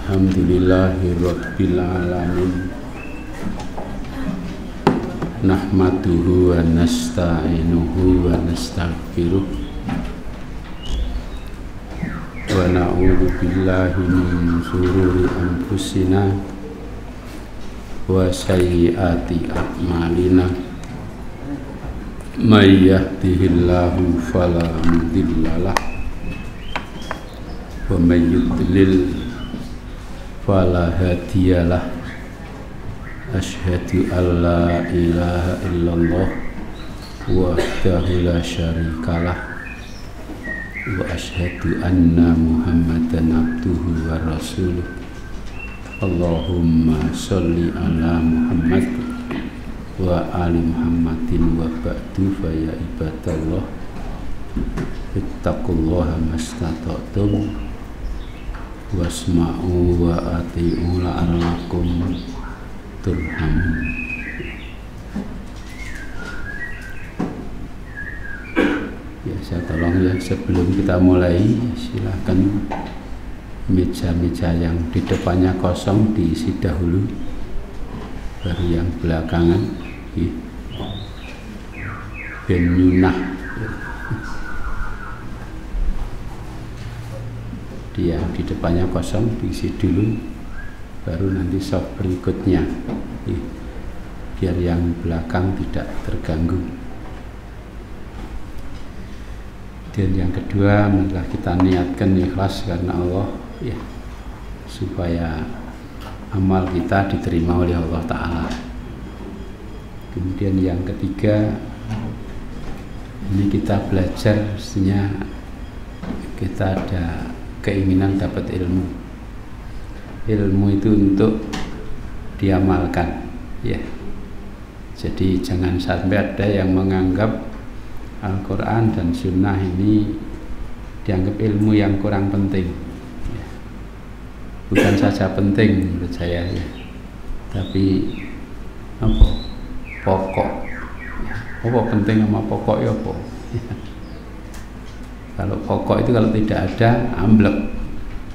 Alhamdulillahirabbil alamin. Nahmaduhu wa nasta'inuhu wa nastaghfiruh. Wa na'udzu billahi min shururi anfusina wa sayyiati a'malina. May yahdihillahu fala mudhillalah wa may yudlil fala hadiyalah. Asyhadu an la ilaha illallah wahdahu la syarikalah wa asyhadu anna Muhammadan abduhu wa rasuluh. Allahumma sholli ala Muhammad wa ali Muhammadin wa ba'du. Fa ya ibadallah ittaqullaha mastata'tum wasma'u wa ati'u la'allakum turhamun. Ya, saya tolong ya, sebelum kita mulai silakan meja-meja yang di depannya kosong diisi dahulu, baru yang belakangan ben nyunah. Dia di depannya kosong diisi dulu, baru nanti soft berikutnya, biar yang belakang tidak terganggu. Dan yang kedua, marilah kita niatkan ikhlas karena Allah, ya, supaya amal kita diterima oleh Allah Ta'ala. Kemudian yang ketiga, ini kita belajar, mestinya kita ada keinginan dapat ilmu. Ilmu itu untuk diamalkan, ya. Jadi jangan sampai ada yang menganggap Al-Quran dan Sunnah ini dianggap ilmu yang kurang penting, ya. Bukan saja penting menurut saya, ya, tapi apa? Pokok, ya. Apa penting sama pokok ya apa? Ya. Kalau pokok itu kalau tidak ada amblek,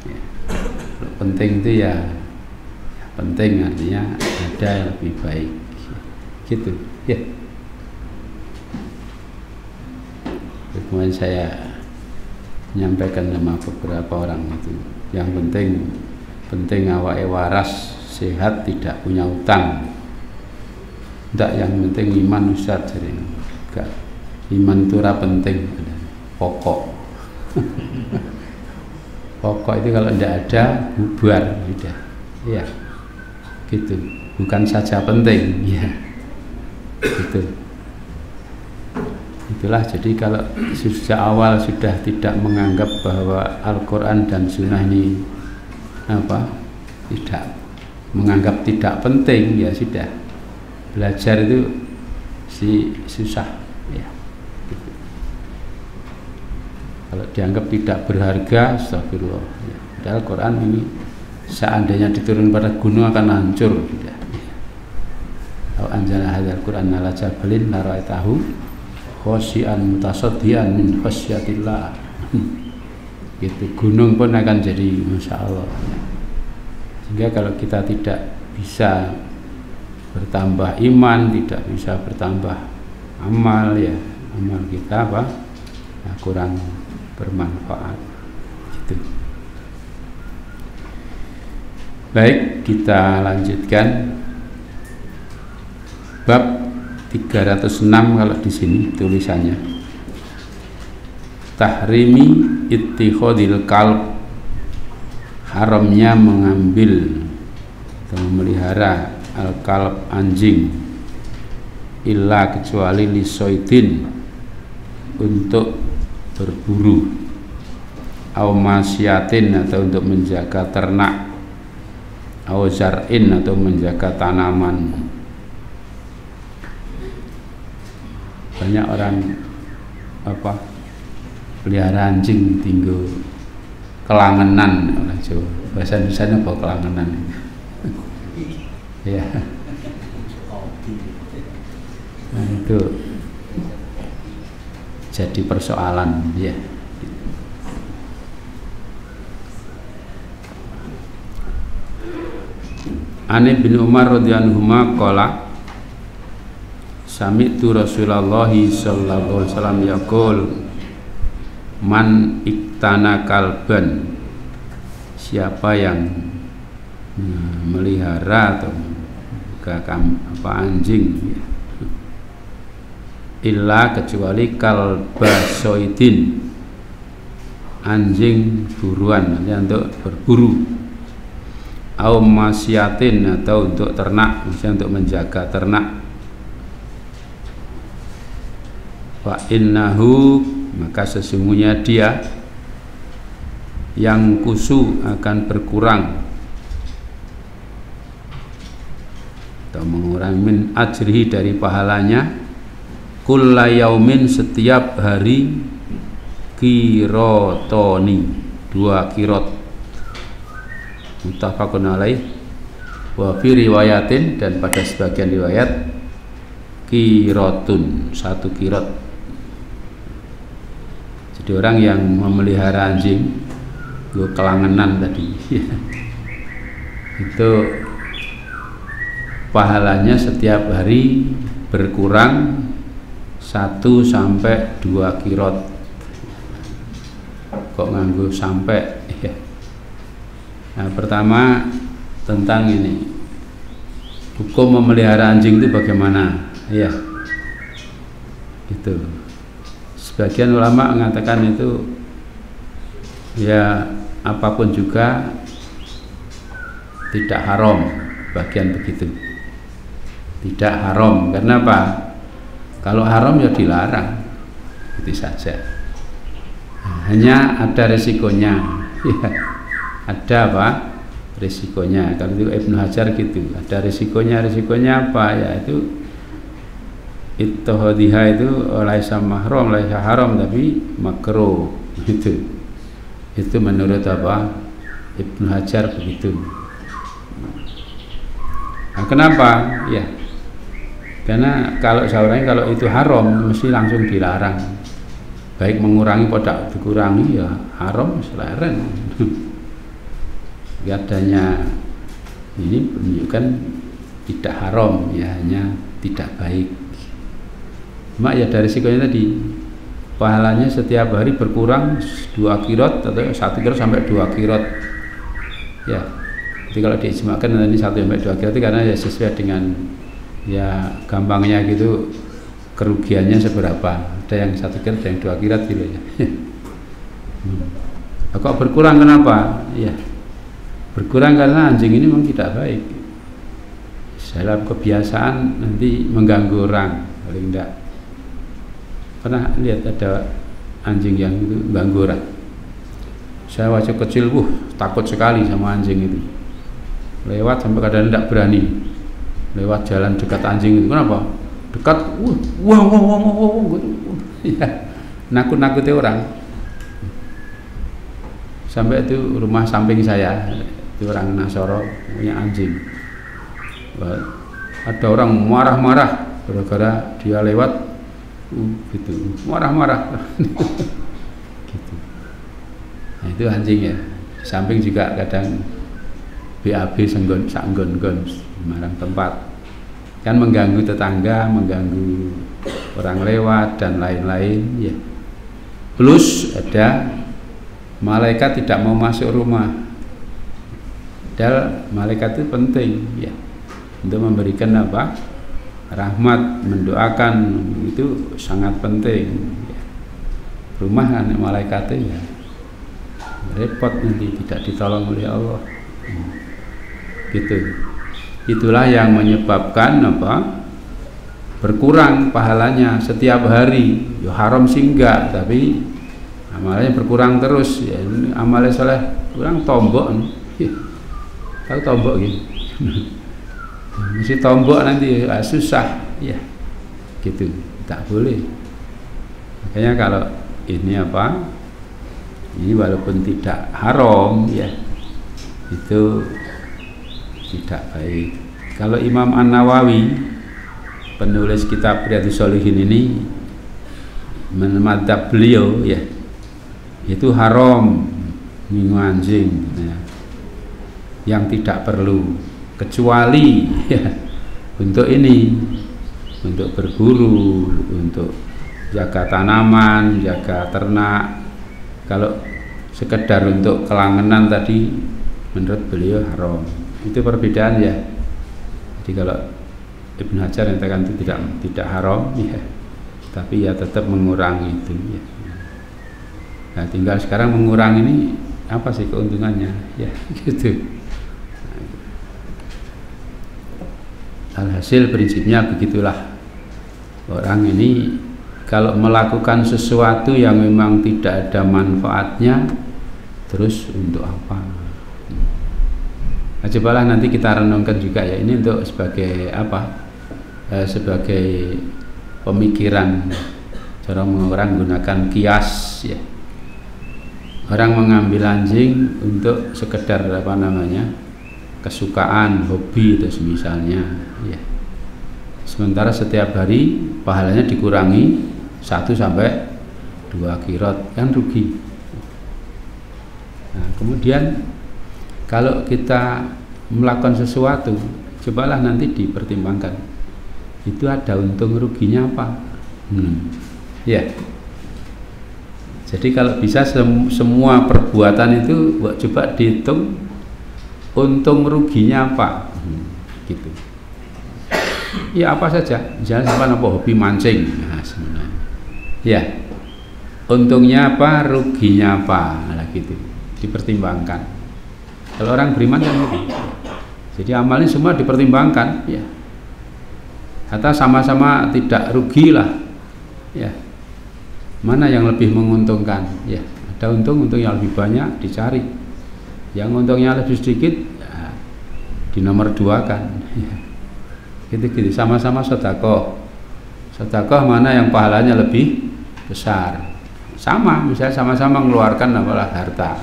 ya. Kalau penting itu ya penting, artinya ada yang lebih baik, gitu, ya. Kemudian saya menyampaikan sama beberapa orang itu, yang penting awake waras, sehat, tidak punya utang. Tidak, yang penting iman, Ustaz. Enggak, iman itu ora penting, pokok. Pokok itu kalau tidak ada bubar, sudah, ya, gitu. Bukan saja penting, ya, gitu. Itulah, jadi kalau sejak awal sudah tidak menganggap bahwa Al-Quran dan Sunnah ini tidak menganggap tidak penting, ya sudah, belajar itu susah, ya. Kalau dianggap tidak berharga, astagfirullah, ya. Padahal Quran ini seandainya diturun pada gunung akan hancur, ya. Kalau anjala hadzal Quran ala jabalin la ra'aitahu khosyian mutasaddian min khosyatillah. Gitu, gunung pun akan jadi masya Allah, ya. Sehingga kalau kita tidak bisa bertambah iman, tidak bisa bertambah amal, ya, amal kita ya, kurang bermanfaat, gitu. Baik, kita lanjutkan bab 306 kalau di sini tulisannya. Tahrimi ittikhadil kalb, haramnya mengambil atau memelihara al-kalb, anjing, illa kecuali lisoidin, untuk berburu, au masyatin atau untuk menjaga ternak, au zar'in atau menjaga tanaman. Banyak orang pelihara anjing tinggal kelangenan, orang Jawa. Bahasa Indonesia apa kelangenan? Ya. Nah, itu jadi persoalan, ya. Ani bin Umar radhiyallahu anhu qala sami'tu Rasulullah sallallahu alaihi wasallam yaqul man iktana kalban, siapa yang melihara atau anjing, illa kecuali kalbasoidin, anjing buruan, untuk berburu, au masyatin, atau untuk ternak, misalnya untuk menjaga ternak, fa innahu, maka sesungguhnya dia yang kusu akan berkurang atau mengurangi min ajrihi, dari pahalanya, kulla yaumin, setiap hari, kirotoni, 2 kirot, muttafaqun alaih, wa fi riwayatin, dan pada sebagian riwayat kirotun, 1 kirot. Jadi orang yang memelihara anjing, gue kelangenan tadi itu pahalanya setiap hari berkurang 1 sampai 2 kirot. Kok nganggo sampai ya. Nah, pertama tentang ini, hukum memelihara anjing itu bagaimana ya, itu sebagian ulama mengatakan itu ya apapun juga tidak haram, bagian begitu, tidak haram. Karena apa? Kalau haram ya dilarang, itu saja. Hanya ada resikonya ya, ada apa? Resikonya. Kalau itu Ibnu Hajar gitu, ada resikonya. Resikonya apa? Ya itu ittihadiha itu laisa mahram, laisa haram, tapi makruh. Itu menurut apa? Ibnu Hajar begitu. Nah, kenapa? Ya, karena kalau seorang kalau itu haram mesti langsung dilarang. Baik mengurangi pada dikurangi ya haram, seleren. Adanya ini menunjukkan tidak haram, ya hanya tidak baik. Mak ya dari risikonya tadi, pahalanya setiap hari berkurang 2 kirot atau 1 kirot sampai 2 kirot. Ya, jadi kalau diijmakan nanti 1 sampai 2 kirot itu karena ya sesuai dengan ya gampangnya gitu, kerugiannya seberapa. Ada yang 1 kirot, ada yang 2 kirot gitu ya. Kok berkurang kenapa? Ya, berkurang karena anjing ini memang tidak baik. Dalam kebiasaan nanti mengganggu orang, paling tidak. Pernah lihat ada anjing yang itu mengganggu orang. Saya waktu kecil, takut sekali sama anjing itu. Lewat sampai kadang tidak berani lewat jalan dekat anjing itu. Kenapa? Dekat, ya, nakut-nakuti orang. Sampai itu rumah samping saya, itu orang Nasoro punya anjing. Ada orang marah-marah gara-gara dia lewat, gitu, marah-marah. Gitu. Nah, itu anjing ya. Samping juga kadang BAB sanggon-gon sembarang tempat, kan mengganggu tetangga, mengganggu orang lewat dan lain-lain ya. Plus ada malaikat tidak mau masuk rumah. Padahal malaikat itu penting ya, untuk memberikan apa? Rahmat, mendoakan, itu sangat penting ya. Rumah kan malaikatnya ya repot, nanti tidak ditolong oleh Allah. Gitu. Itulah yang menyebabkan apa? Berkurang pahalanya setiap hari. Ya haram sih enggak, tapi amalnya berkurang terus ya. Amalnya soleh kurang tombok ya. Tahu tombok gitu. Mesti tombok nanti susah ya. Gitu. Tak boleh. Makanya kalau ini apa? Ini walaupun tidak haram ya, itu tidak baik. Kalau Imam An-Nawawi, penulis kitab Riyadhus Shalihin ini, menmadhab beliau ya, itu haram minum anjing ya, yang tidak perlu. kecuali ya untuk ini, untuk berburu, untuk jaga tanaman, jaga ternak. Kalau sekedar untuk kelangenan tadi menurut beliau haram. Itu perbedaan ya. Jadi kalau Ibnu Hajar yang itu tidak haram ya, tapi ya tetap mengurangi itu ya. Nah, tinggal sekarang mengurangi ini apa sih keuntungannya ya gitu. Alhasil prinsipnya begitulah, orang ini kalau melakukan sesuatu yang memang tidak ada manfaatnya, terus untuk apa? Nah, cobalah nanti kita renungkan juga ya, ini untuk sebagai apa? Sebagai pemikiran. Cara orang menggunakan kias ya. Orang mengambil anjing untuk sekedar apa namanya? Kesukaan, hobi atau semisalnya ya. Sementara setiap hari pahalanya dikurangi 1 sampai 2 qirot, kan rugi. Nah, kemudian kalau kita melakukan sesuatu, cobalah nanti dipertimbangkan itu ada untung ruginya apa. Ya. Jadi kalau bisa semua perbuatan itu coba dihitung untung ruginya apa, gitu. Ya apa saja, misalnya sama hobi mancing, nah, sebenarnya, ya untungnya apa, ruginya apa, nah, gitu, dipertimbangkan. Kalau orang beriman kan gitu. Jadi amalnya semua dipertimbangkan, ya. Atau sama-sama tidak rugilah, ya. Mana yang lebih menguntungkan, ya. Ada untung yang lebih banyak dicari. Yang untungnya lebih sedikit ya, di nomor 2 kan ya. Gitu-gitu, sama-sama sedekah mana yang pahalanya lebih besar, sama misalnya sama-sama mengeluarkan apalah harta.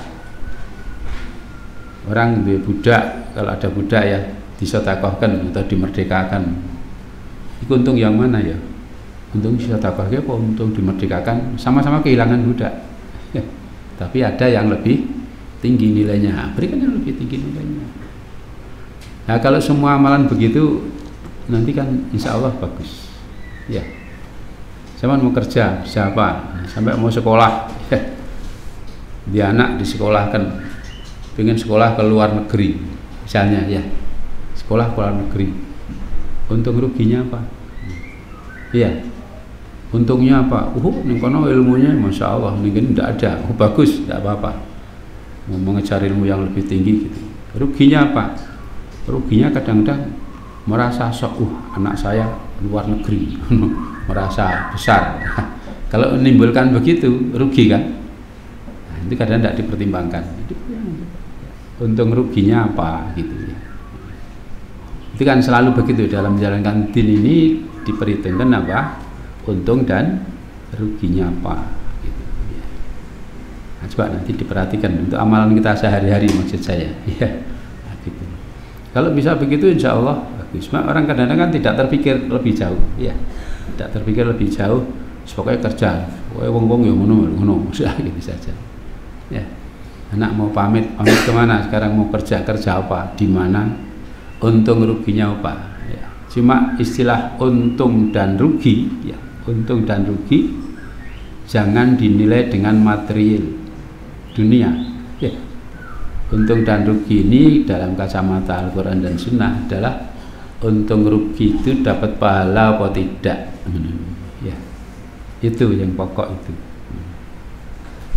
Orang di budak, kalau ada budak ya disedekahkan atau dimerdekakan, itu untung yang mana ya? Untung disedekahkan apa untung dimerdekakan, sama-sama kehilangan budak ya. Tapi ada yang lebih tinggi nilainya, berikan yang lebih tinggi nilainya. Nah kalau semua amalan begitu nanti kan insya Allah bagus ya. Sama mau kerja siapa sampai mau sekolah ya. Dia anak disekolahkan, pengen sekolah ke luar negeri misalnya ya, sekolah ke luar negeri, untung ruginya apa? Iya, untungnya apa? Nih kono ilmunya masya Allah, nih tidak ada, bagus, tidak apa-apa. Mau mengejar ilmu yang lebih tinggi gitu. Ruginya apa? Ruginya kadang-kadang merasa sok, anak saya luar negeri, merasa besar. Kalau menimbulkan begitu, rugi kan? Nah, itu kadang tidak dipertimbangkan. Untung ruginya apa gitu ya. Itu kan selalu begitu dalam menjalankan din ini, diperhitungkan apa? Untung dan ruginya apa. Nah, coba nanti diperhatikan untuk amalan kita sehari-hari maksud saya ya, nah, gitu. Kalau bisa begitu insya Allah bagus. Orang kadang-kadang kan tidak terpikir lebih jauh ya, tidak terpikir lebih jauh, pokoknya kerja wong-wong ya ngono gitu saja ya. Anak mau pamit kemana sekarang, mau kerja apa, di mana, untung ruginya apa ya. Cuma istilah untung dan rugi ya, untung dan rugi jangan dinilai dengan material dunia ya. Untung dan rugi ini dalam kacamata Al-Quran dan Sunnah adalah untung rugi itu dapat pahala atau tidak ya. Itu yang pokok itu,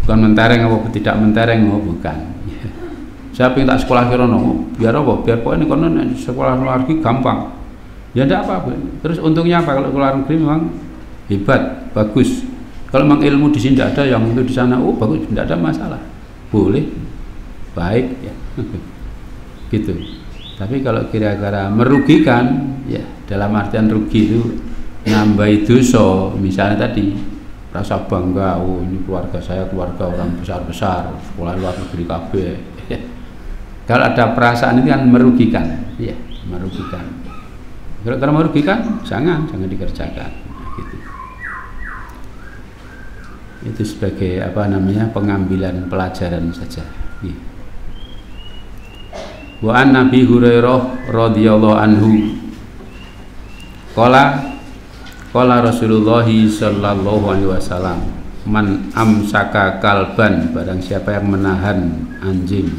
bukan mentereng apa tidak mentereng, bukan ya. Saya pengen tak sekolah kirono biar apa, biar pokoknya kono sekolah luar negeri gampang ya, tidak apa-apa. Terus untungnya apa? Kalau luar negeri memang hebat, bagus. Kalau memang ilmu di sini tidak ada, yang itu di sana, bagus, tidak ada masalah, boleh, baik ya, gitu. Tapi kalau kira-kira merugikan, ya dalam artian rugi itu nambah dosa, misalnya tadi rasa bangga, ini keluarga saya keluarga orang besar-besar, sekolah luar negeri KB. Ya. Kalau ada perasaan itu kan merugikan, ya merugikan. Kalau merugikan, jangan dikerjakan. Itu sebagai apa namanya pengambilan pelajaran saja. Wa an Nabi Hurairah radhiyallahu anhu qala Rasulullah sallallahu alaihi wasallam, man amsaka kalban, barang siapa yang menahan anjing.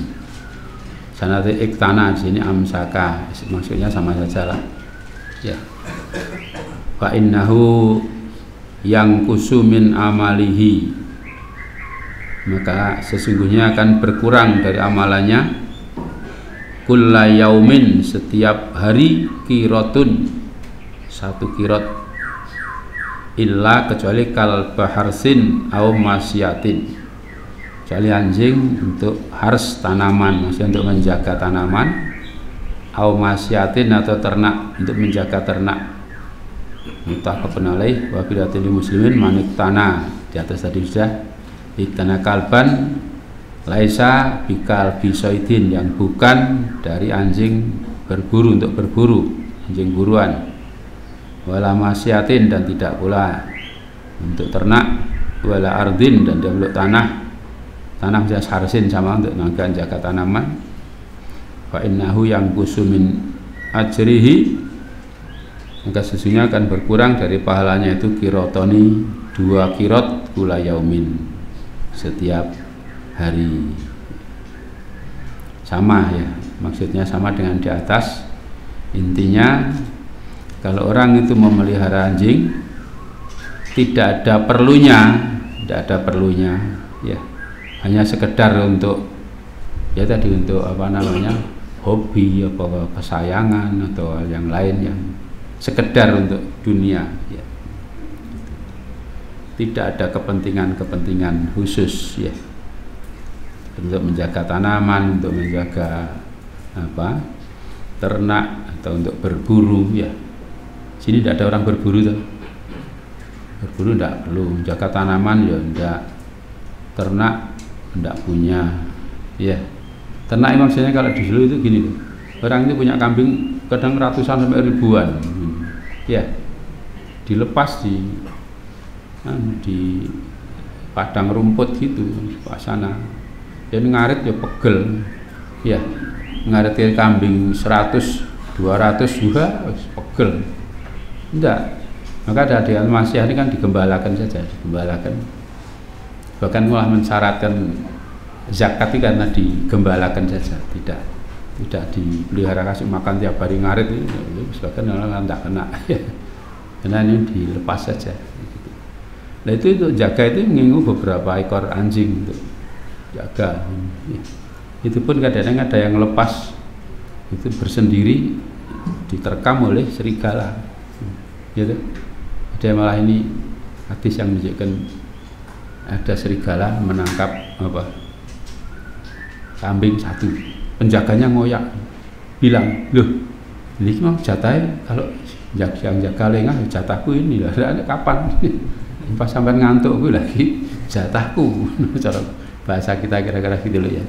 Sanate iktana, di sini amsaka, maksudnya sama saja lah. Ya. Fa innahu yang kusumin amalihi, maka sesungguhnya akan berkurang dari amalannya kulla yaumin, setiap hari, kirotun, 1 kirot, illa kecuali kal baharsin au masyatin, kecuali anjing untuk hars tanaman, maksudnya untuk menjaga tanaman, au masyatin atau ternak, untuk menjaga ternak. Muttafaqun alaih wa fi riwayatil muslimin manik tanah, di atas tadi sudah iktana kalban laisa bikal bisoidin, yang bukan dari anjing berburu, untuk berburu, anjing buruan, wala masyatin, dan tidak pula untuk ternak, wala ardin, dan dia untuk tanah bisa harsin, sama untuk menjaga tanaman. Fa innahu yang kusumin ajrihi, maka sesungguhnya akan berkurang dari pahalanya itu kirotoni, 2 kirot kula yaumin, setiap hari. Sama ya, maksudnya sama dengan di atas. Intinya kalau orang itu memelihara anjing tidak ada perlunya ya, hanya sekedar untuk ya tadi, untuk apa namanya, hobi, apa kesayangan atau hal yang lain yang sekedar untuk dunia ya. Tidak ada kepentingan khusus ya, untuk menjaga tanaman, untuk menjaga apa, ternak, atau untuk berburu ya. Sini tidak ada orang berburu tuh. Berburu tidak perlu, menjaga tanaman ya tidak, ternak tidak punya ya. Ternak maksudnya kalau di Solo itu gini tuh, orang itu punya kambing kadang ratusan sampai ribuan ya, dilepas di padang rumput gitu, sana ya, ngarit ya pegel ya, ngarit kambing 100 200 juga pegel enggak. Maka ada masyarakat ini kan digembalakan saja, bahkan malah mensyaratkan zakat itu karena digembalakan saja, tidak dipelihara, kasih makan tiap hari ngarit ini, sebagian orang tidak kena ya, karena ini dilepas saja. Nah itu jaga itu mengingu beberapa ekor anjing untuk jaga ya. Itu pun kadang-kadang ada yang lepas itu bersendiri, diterkam oleh serigala gitu. Ada malah ini hadis yang menunjukkan ada serigala menangkap apa, kambing 1, penjaganya ngoyak, bilang, loh ini memang jatahnya, kalau yang jaga lengah jatahku ini lah, kapan pas sampai ngantuk gue lagi jatahku, cara bahasa kita kira-kira gitu loh ya,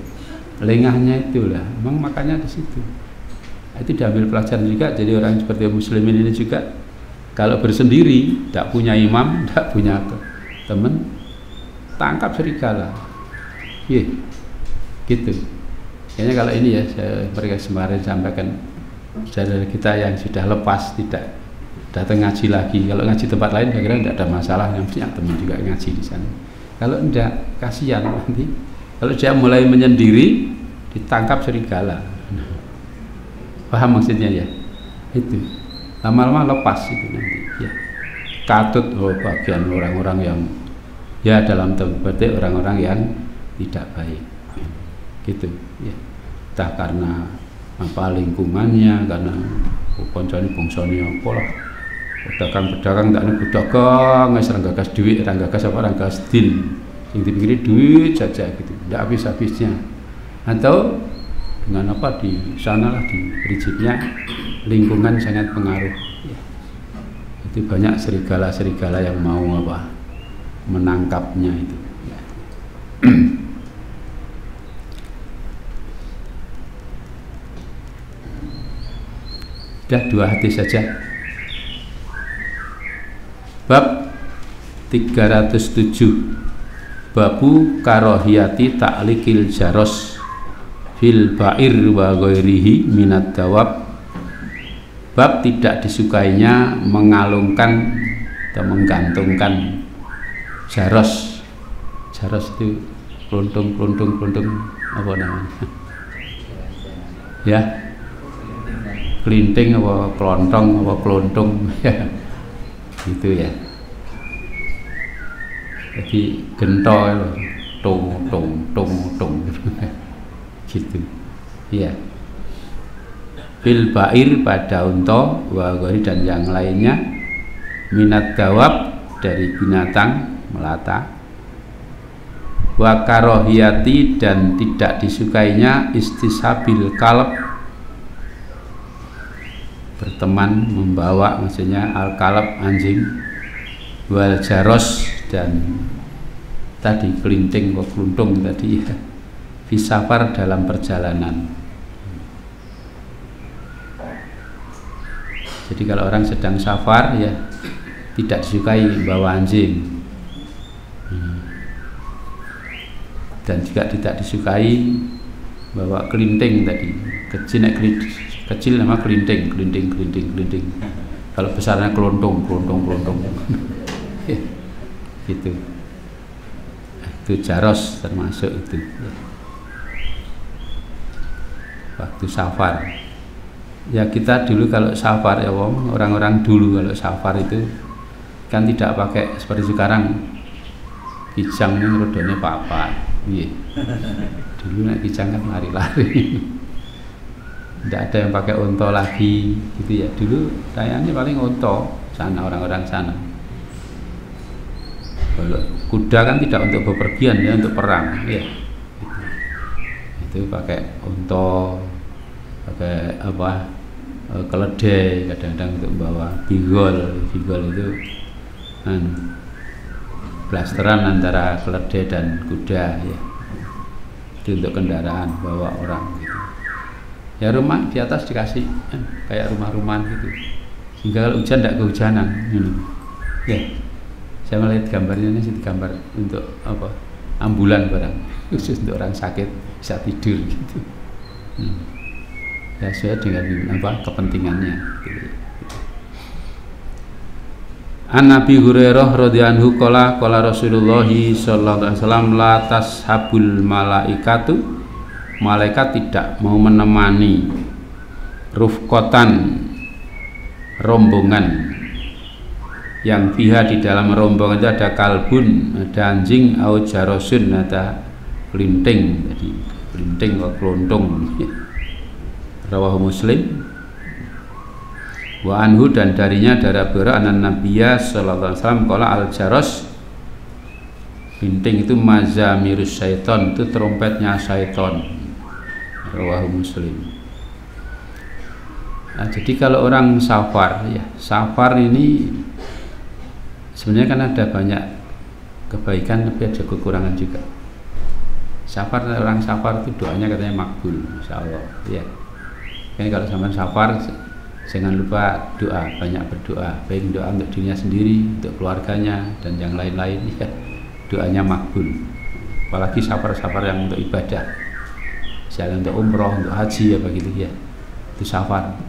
lengahnya itulah, memang makanya di situ. Itu diambil pelajaran juga. Jadi orang seperti muslimin ini juga kalau bersendiri, tidak punya imam, tidak punya teman, tangkap serigala yeah. Gitu. Kayaknya kalau ini ya, mereka kemarin sampaikan saudara kita yang sudah lepas, tidak datang ngaji lagi. Kalau ngaji tempat lain kira-kira tidak ada masalah, yang punya teman juga ngaji di sana. Kalau tidak, kasihan nanti kalau dia mulai menyendiri ditangkap serigala. Paham maksudnya ya? Itu lama-lama lepas itu nanti ya. Katut bagian orang-orang yang ya dalam berarti orang-orang yang tidak baik gitu ya. Entah karena apa lingkungannya, karena koncone bongsone apa lah, pedagang tak ada pedagang wis ranggagas duit, ranggagas apa, ranggagas din yang dipikiri duit saja gitu, tidak habis-habisnya. Atau dengan apa, di sanalah di prinsipnya lingkungan sangat pengaruh ya. Itu banyak serigala-serigala yang mau apa, menangkapnya itu ya. Sudah 2 hadis saja. Bab 307, babu karohiyati ta'likil jaros fil ba'ir wa ghairihi minad dawab, bab tidak disukainya mengalungkan atau menggantungkan jaros. Jaros itu keluntung apa namanya? Ya, kelinting apa kelontong apa keluntung ya, gitu ya. Jadi gentol tung gitu ya. Fil ba'ir pada unta wa ghairi dan yang lainnya, minat dawab dari binatang melata, wa karohiyati dan tidak disukainya istisabil kalb, berteman membawa, maksudnya al kalb anjing, wal jaros dan tadi kelinting atau keluntung tadi ya, fisafar dalam perjalanan. Jadi kalau orang sedang safar ya tidak disukai bawa anjing, dan juga tidak disukai bawa kelinting tadi. Kecil nama kelinting. Kalau besarnya keluntung. Ya, gitu. Itu jaros termasuk itu. Waktu safar. Ya kita dulu kalau safar ya orang-orang dulu kalau safar itu kan tidak pakai seperti sekarang kijang ini rodone papat. Iya. Dulu nek kijang kan lari-lari. Tidak ada yang pakai unta lagi gitu ya. Dulu kayaknya paling unta sana, orang-orang sana. Kalau kuda kan tidak untuk bepergian ya, untuk perang ya. Itu pakai unta, pakai apa, keledai kadang-kadang untuk membawa bigol itu blasteran antara keledai dan kuda ya. Itu untuk kendaraan bawa orang gitu. Ya rumah di atas dikasih kayak rumah-rumahan gitu, sehingga kalau hujan tidak kehujanan ya. Saya melihat gambarnya ini gambar untuk apa, ambulan barang khusus untuk orang sakit bisa tidur gitu. Ya sesuai dengan apa kepentingannya gitu. An Nabi Hurairah radhiyallahu anhu qala Rasulullah sallallahu alaihi wasallam la tashabul malaikatu, malaikat tidak mau menemani rufqatan, rombongan yang fiha di dalam rombongan itu ada kalbun, ada anjing, au jarosun, ada kelinting, jadi kelinting atau keluntung. Rawahu Muslim. Wa anhu dan darinya dari Bara anan Nabiyya sallallahu alaihi wasallam qala al jaros, kelinting itu mazamirus syaiton, itu trompetnya syaiton. Rawahu Muslim. Nah, jadi kalau orang safar ya, safar ini sebenarnya kan ada banyak kebaikan tapi ada kekurangan juga. Safar, orang safar itu doanya katanya makbul, insyaallah ya. Kan kalau zaman safar jangan lupa doa, banyak berdoa, baik doa untuk dirinya sendiri, untuk keluarganya dan yang lain-lain ya. Doanya makbul. Apalagi safar-safar yang untuk ibadah. Misalnya untuk umroh, untuk haji apa gitu ya. Itu safar.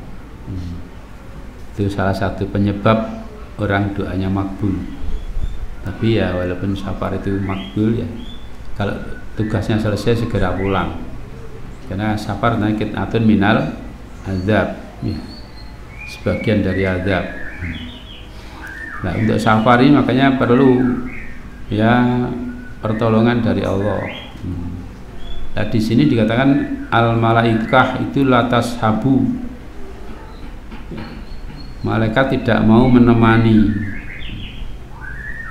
Itu salah satu penyebab orang doanya makbul. Tapi ya walaupun safar itu makbul ya, kalau tugasnya selesai segera pulang, karena safar naikit atun minal azab ya, sebagian dari azab. Nah untuk safar ini makanya perlu ya pertolongan dari Allah. Nah di sini dikatakan al malaikah itu latas habu, malaikat tidak mau menemani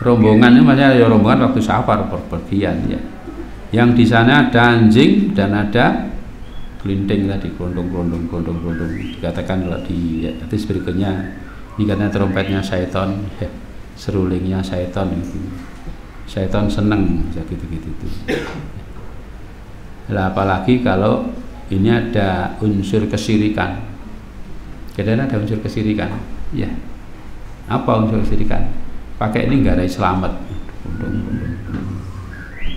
rombongan. Ini maksudnya ya rombongan waktu safar perpergian ya. Yang di sana ada anjing dan ada kelinting tadi, kelondong. Dikatakan kalau di hadis berikutnya ini katanya trompetnya syaiton ya, serulingnya syaiton itu. Syaiton seneng gitu. Lah apalagi kalau ini ada unsur kesirikan. Kadang ada unsur kesirikan. Ya. Apa unsur kesirikan? Pakai ini enggak ada selamat.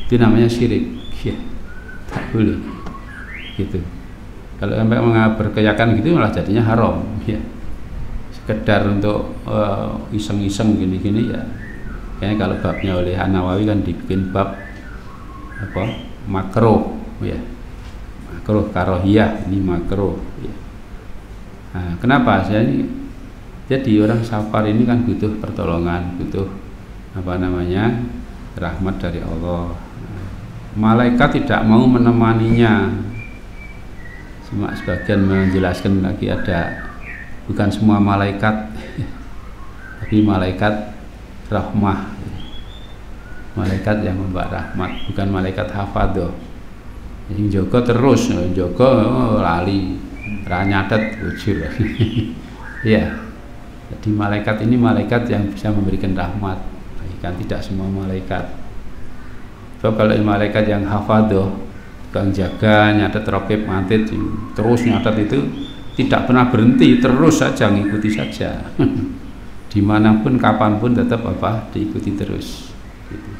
Itu namanya syirik. Ya. Tak boleh. gitu. Kalau sampai berkeyakan gitu malah jadinya haram ya. Sekedar untuk iseng-iseng gini-gini ya. Kayaknya kalau babnya oleh An-Nawawi kan dibikin bab apa? Makruh ya. Makruh karohiyah, ini makruh ya. Nah, kenapa saya ini jadi orang safar ini kan butuh pertolongan, butuh apa namanya? Rahmat dari Allah. Malaikat tidak mau menemaninya. Cuma sebagian menjelaskan lagi ada bukan semua malaikat tapi malaikat rahmah, malaikat yang membawa rahmat, bukan malaikat hafadho yang jaga terus, jaga lali ranyatet ujur ya. Jadi malaikat ini malaikat yang bisa memberikan rahmat, kan tidak semua malaikat. So kalau malaikat yang hafadho, tukang jaga, nyatet rokib mantid terus nyatet itu tidak pernah berhenti, terus saja ngikuti saja dimanapun kapanpun tetap apa diikuti terus gitu.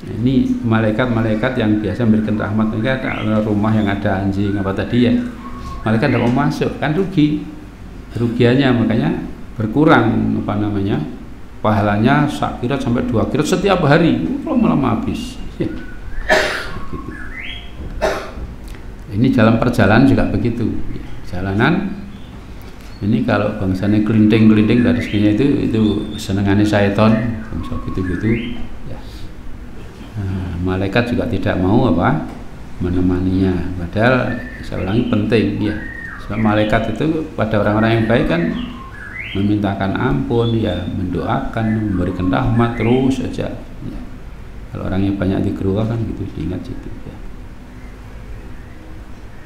Nah, ini malaikat-malaikat yang biasa memberikan rahmat. Mereka ada rumah yang ada anjing apa tadi ya, malaikat tidak mau masuk, kan kerugiannya, makanya berkurang apa namanya pahalanya sakirat sampai 2 kirat setiap hari, lama-lama habis ya. Gitu. Ini dalam perjalanan juga begitu ya. Jalanan ini kalau bangsanya kelinting dari sini itu senengannya syaitan, bisa gitu-gitu ya. Nah, malaikat juga tidak mau apa menemaninya, padahal saya ulangi penting ya. Sebab malaikat itu pada orang-orang yang baik kan memintakan ampun ya, mendoakan, memberikan rahmat terus saja ya. Kalau orang yang banyak zikrullah kan gitu, diingat situ ya.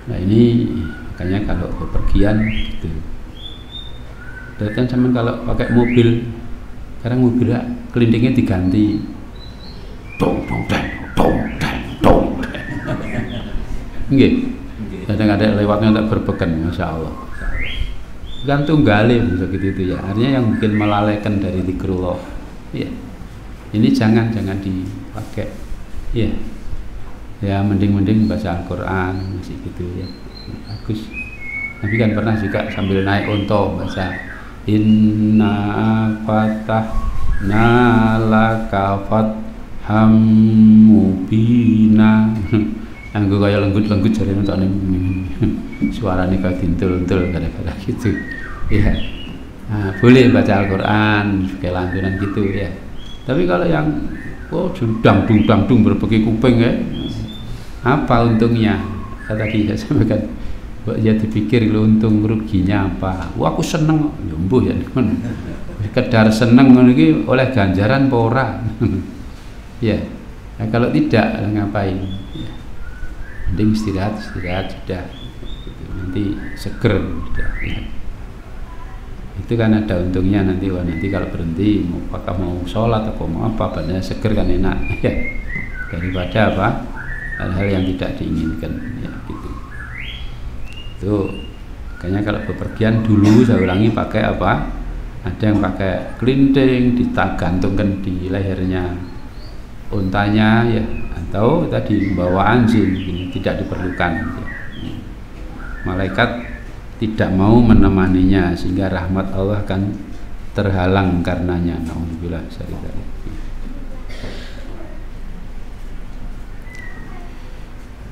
Nah ini makanya kalau bepergian gitu. Dan kan cuman kalau pakai mobil, sekarang mobilnya kelindingnya diganti. Dong. Nggih. Kadang-kadang lewatnya tak berbeken, masya Allah. Gantung galih begitu itu ya. Artinya yang mungkin melalaikan dari zikrullah. Ya. Ini jangan dipakai. Ya. Ya mending baca Al-Qur'an masih gitu ya. Bagus. Nabi kan pernah juga sambil naik unta baca Inna fatahna laka fatham mubina. Anggo kaya lenggut-lenggut jare entuk suarane kaya dintul-untul kadang-kadang gitu. Ya. Nah, boleh baca Al-Qur'an kayak lantunan gitu ya. Tapi kalau yang dang-dung berbagi kuping ya, apa untungnya? Kata saya sampaikan, ya dipikir untung ruginya apa? Wah aku seneng, ya mbuh ya. Sekedar seneng ini oleh ganjaran apa ora? Ya. Nah, kalau tidak ngapain? Ya. Mending istirahat sudah. Nanti seger sudah. Ya. Itu kan ada untungnya nanti. Wah nanti kalau berhenti apakah mau sholat atau mau apa, badannya seger kan enak ya. Daripada apa? Hal-hal yang tidak diinginkan ya gitu. Itu kayaknya kalau bepergian dulu saya ulangi pakai apa? Ada yang pakai kelinting digantungkan di lehernya untanya ya, atau tadi membawa anjing ini tidak diperlukan ya. Malaikat tidak mau menemaninya sehingga rahmat Allah akan terhalang karenanya. Nauzubillah dari dzalik.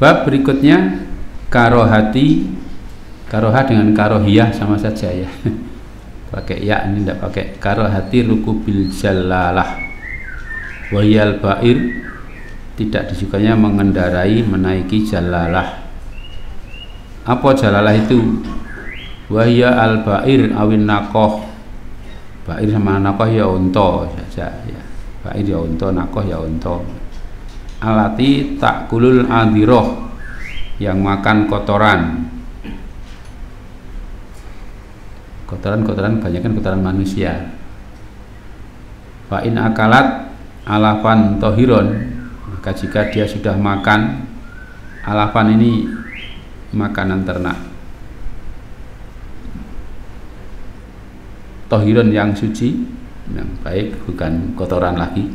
Bab berikutnya karohati. Karoha dengan karohiyah sama saja ya. Pakai ya ini tidak pakai. Karohati rukubil jalalah wahiyal ba'ir, tidak disukanya mengendarai menaiki jalalah. Apa jalalah itu? Wahya al ba'ir awin nakoh. Ba'ir sama nakoh ya unta saja ya. Ba'ir ya unta, nakoh ya unta. Alati takulul adiroh, yang makan kotoran. Kotoran banyak kan kotoran manusia. Fa in akalat alafan tohiron, maka jika dia sudah makan, alafan ini makanan ternak, tohiron yang suci, yang baik, bukan kotoran lagi.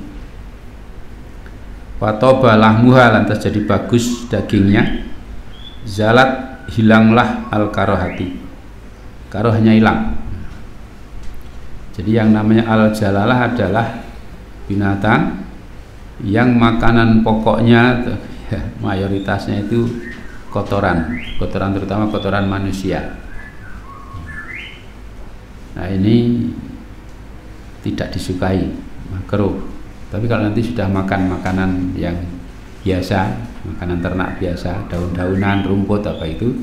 Watoba lahmuha, lantas jadi bagus dagingnya. zalat hilanglah al karohati, karohnya hilang. Jadi yang namanya al jalalah adalah binatang yang makanan pokoknya ya, mayoritasnya itu kotoran terutama kotoran manusia. Nah ini tidak disukai, makruh. Tapi kalau nanti sudah makan makanan yang biasa, makanan ternak biasa, daun-daunan, rumput apa itu,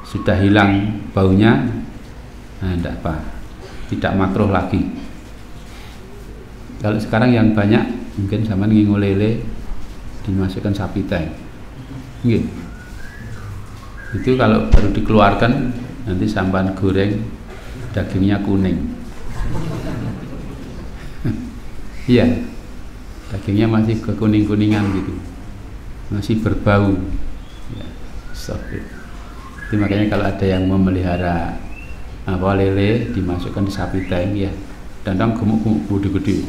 sudah hilang baunya, nah tidak apa, tidak makruh lagi. Kalau sekarang yang banyak mungkin zaman ngingu lele dimasukkan sapi teng, gitu. Itu kalau baru dikeluarkan nanti sampan goreng dagingnya kuning. Iya, dagingnya masih kekuning-kuningan gitu, masih berbau. Ya, itu makanya kalau ada yang memelihara lele dimasukkan di sapi teng ya, dandang gemuk-gemuk gede-gede,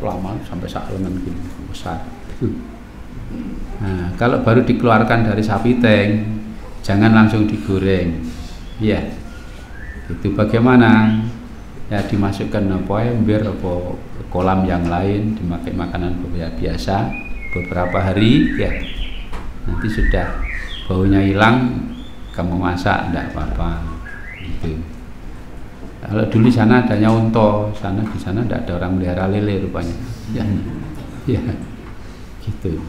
lama sampai sak lengan gitu besar. Nah, kalau baru dikeluarkan dari sapi teng, jangan langsung digoreng. Ya, itu bagaimana? Ya dimasukkan ember apa kolam yang lain, dimakai makanan biasa beberapa hari ya, nanti sudah baunya hilang, kamu masak tidak apa-apa gitu. Kalau dulu di sana adanya unta, di sana tidak ada orang melihara lele rupanya ya, ya gitu.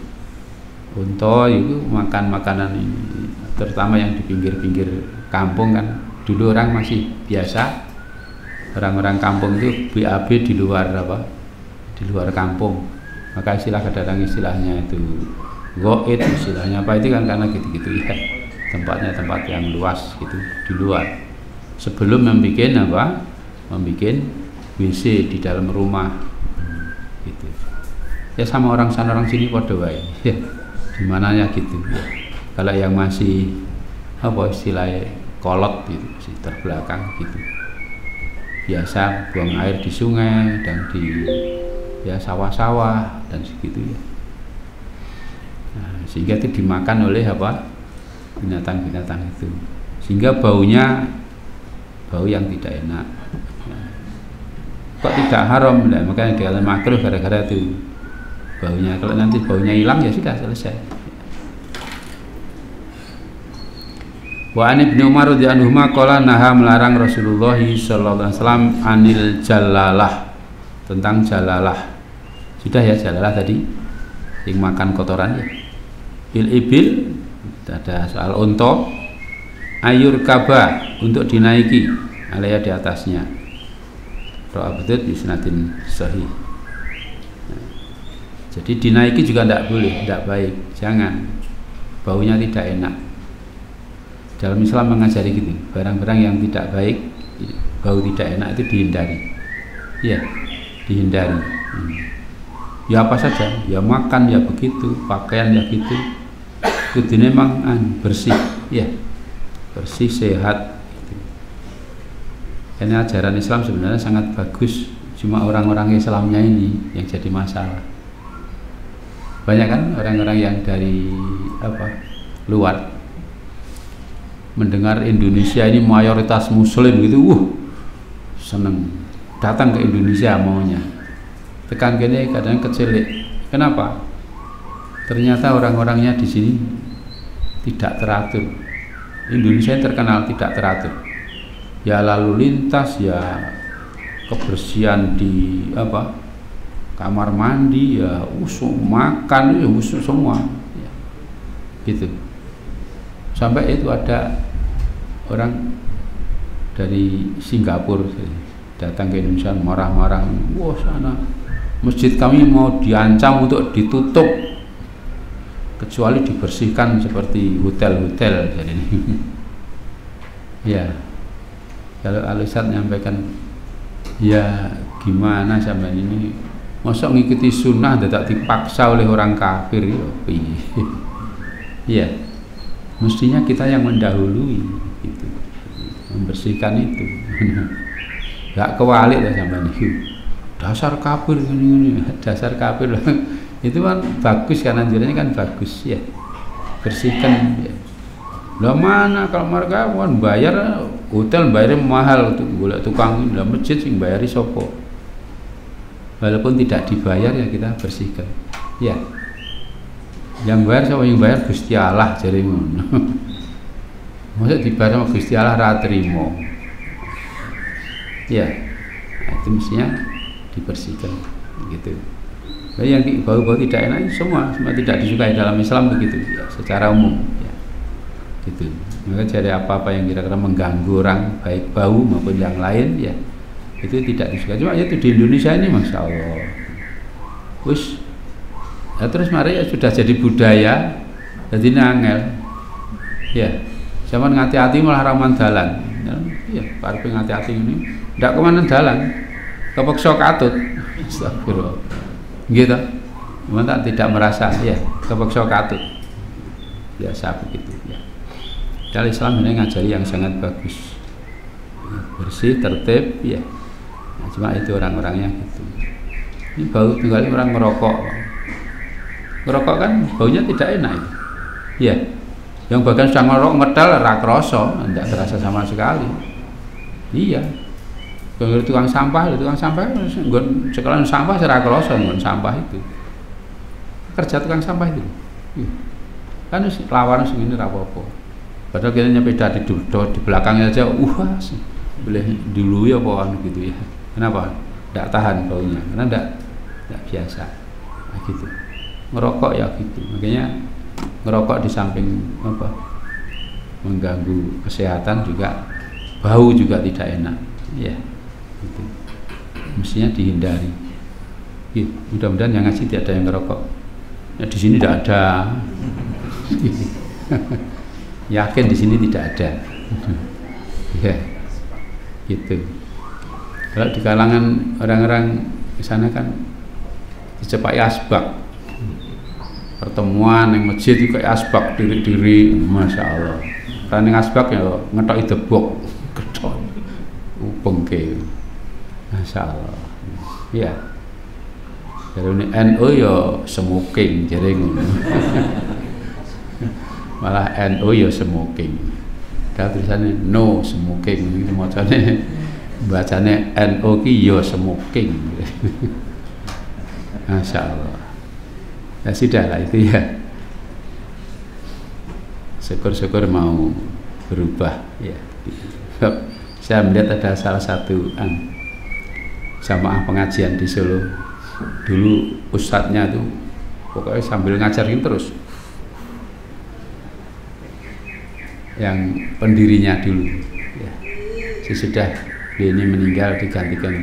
Unta itu makan makanan ini, terutama yang di pinggir-pinggir kampung kan, dulu orang masih biasa. Orang-orang kampung itu BAB di luar di luar kampung, maka istilah kadang istilahnya itu goit, istilahnya apa itu kan karena gitu-gitu ya, tempatnya tempat yang luas gitu di luar, sebelum membuat WC di dalam rumah gitu ya, sama orang sana orang sini podo wae ya, gimana ya gitu ya. Kalau yang masih istilahnya kolot gitu, masih terbelakang gitu, biasa buang air di sungai dan di ya sawah-sawah dan segitu ya. Nah, sehingga itu dimakan oleh binatang-binatang itu, sehingga baunya bau yang tidak enak. Nah, kok tidak haram? Nah, makanya dia makruh gara-gara itu baunya. Kalau nanti baunya hilang ya sudah selesai. Wa an Ibnu Umar radhiyallahu anhu qala naha melarang Rasulullah sallallahu alaihi wasallam anil jalalah, tentang jalalah. Sudah ya jalalah tadi yang makan kotoran ya. Bil ibil ada soal unta, ayur kaba untuk dinaiki alaya di atasnya. Rawabudut bisnatin sahih. Jadi dinaiki juga tidak boleh, tidak baik, jangan, baunya tidak enak. Dalam Islam mengajari gitu, barang-barang yang tidak baik, bau tidak enak itu dihindari. Iya, dihindari. Ya apa saja, ya makan ya begitu, pakaian ya gitu. Kudune memang bersih, ya bersih sehat. Ini ajaran Islam sebenarnya sangat bagus, cuma orang-orang Islamnya ini yang jadi masalah. Banyak kan orang-orang yang dari luar mendengar Indonesia ini mayoritas Muslim gitu, seneng datang ke Indonesia maunya. Tekan gini kadang kecelik. Kenapa? Ternyata orang-orangnya di sini tidak teratur. Indonesia terkenal tidak teratur. Ya lalu lintas, ya kebersihan di kamar mandi, ya usuk makan, ya usuk semua, ya, gitu. Sampai itu ada orang dari Singapura datang ke Indonesia marah-marah, wah sana masjid kami mau diancam untuk ditutup kecuali dibersihkan seperti hotel-hotel jadi ini. Ya, kalau Al-Ustadz nyampaikan, ya gimana sampai ini, masa ngikuti sunnah tidak dipaksa oleh orang kafir ya. Mestinya kita yang mendahului itu, membersihkan itu. Gak kewalik lah sampai ini. Dasar kafir ini, dasar kafir. Itu kan bagus, karena anjurannya kan bagus ya. bersihkan ya. Lah mana kalau mereka kan bayar hotel bayarnya mahal tuh golek tukang, lah masjid sing bayari sopo. Walaupun tidak dibayar ya kita bersihkan. Ya. Yang bayar siapa yang bayar Gusti Allah jare ngono. Masa dibayar sama Gusti Allah ra trimo. Ya. Itu mestinya dibersihkan gitu. Nah, yang bau-bau tidak enak semua tidak disukai dalam Islam begitu ya, secara umum ya. Gitu. Maka jadi apa-apa yang kira-kira mengganggu orang baik bau maupun yang lain ya itu tidak disukai. Cuma itu di Indonesia ini Masya Allah wis ya, terus mari ya sudah jadi budaya jadi nangel ya zaman ngati-hati malah raman dalan ya karpe ngati-hati ini ndak kemana dalan kepeksa katut astagfirullah gitu memang tidak merasa ya kepeksa katut biasa begitu ya. Kalau Islam ini ngajari yang sangat bagus ya, bersih tertib ya nah, cuma itu orang-orangnya gitu. Ini bau tinggal orang ngerokok kan baunya tidak enak itu ya yang bahkan sudah ngerokok ngedal rakroso tidak terasa sama sekali iya kalau tukang sampah sekarang sampah secara kroso sampah itu kerja tukang sampah itu kan lawan segini apa-apa padahal kita nyepeda di belakangnya aja sih boleh dulu ya apa gitu ya kenapa tidak tahan baunya karena tidak biasa nah, gitu ngerokok ya gitu makanya ngerokok di samping apa mengganggu kesehatan juga bau juga tidak enak ya gitu. Mestinya dihindari ya, mudah-mudahan yang ngaji tidak ada yang ngerokok ya, di sini tidak ada yakin di sini tidak ada ya gitu. Kalau di kalangan orang-orang di sana kan dicepai asbak pertemuan yang masjid itu kayak asbak diri-diri Masya Allah kan yang asbak ya ngetok idebok ketok bengke Masya Allah ya jadi ini NU ya smoking jadi malah NU ya smoking kalau tulisannya no smoking ini bacanya NU ki ya smoking Masya Allah ya sudah lah itu ya syukur-syukur mau berubah ya saya melihat ada salah satu jamaah pengajian di Solo dulu ustadznya tuh pokoknya sambil ngajarin terus yang pendirinya dulu ya. Sesudah dia ini meninggal digantikan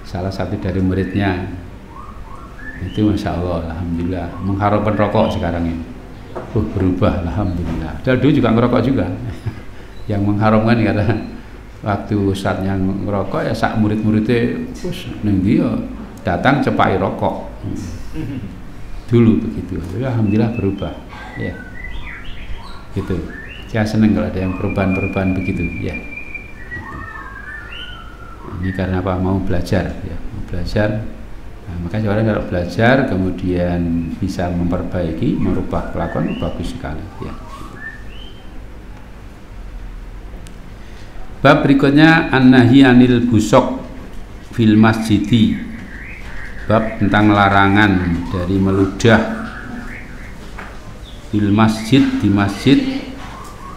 salah satu dari muridnya itu Masya Allah Alhamdulillah mengharapkan rokok sekarang ini berubah Alhamdulillah dan dulu juga ngerokok juga yang mengharamkan karena waktu ustadznya ngerokok ya sak murid-muridnya dia datang cepai rokok dulu begitu ya, Alhamdulillah berubah ya gitu saya senang kalau ada yang perubahan-perubahan begitu ya ini karena apa mau belajar ya mau belajar nah, maka orang kalau belajar kemudian bisa memperbaiki merubah kelakuan bagus sekali ya. Bab berikutnya an-nahi anil busok fil masjidi. Bab tentang larangan dari meludah fil masjid di masjid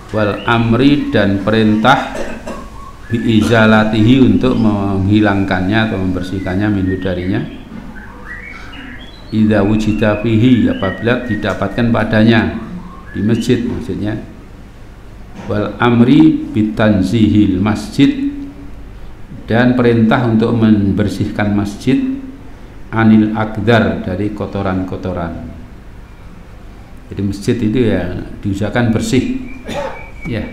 wal amri dan perintah biizalatihi untuk menghilangkannya atau membersihkannya minhu darinya idza wujida fihi apabila didapatkan padanya di masjid maksudnya wal amri bitanzihil masjid dan perintah untuk membersihkan masjid anil akdar dari kotoran-kotoran. Jadi masjid itu ya diusahakan bersih ya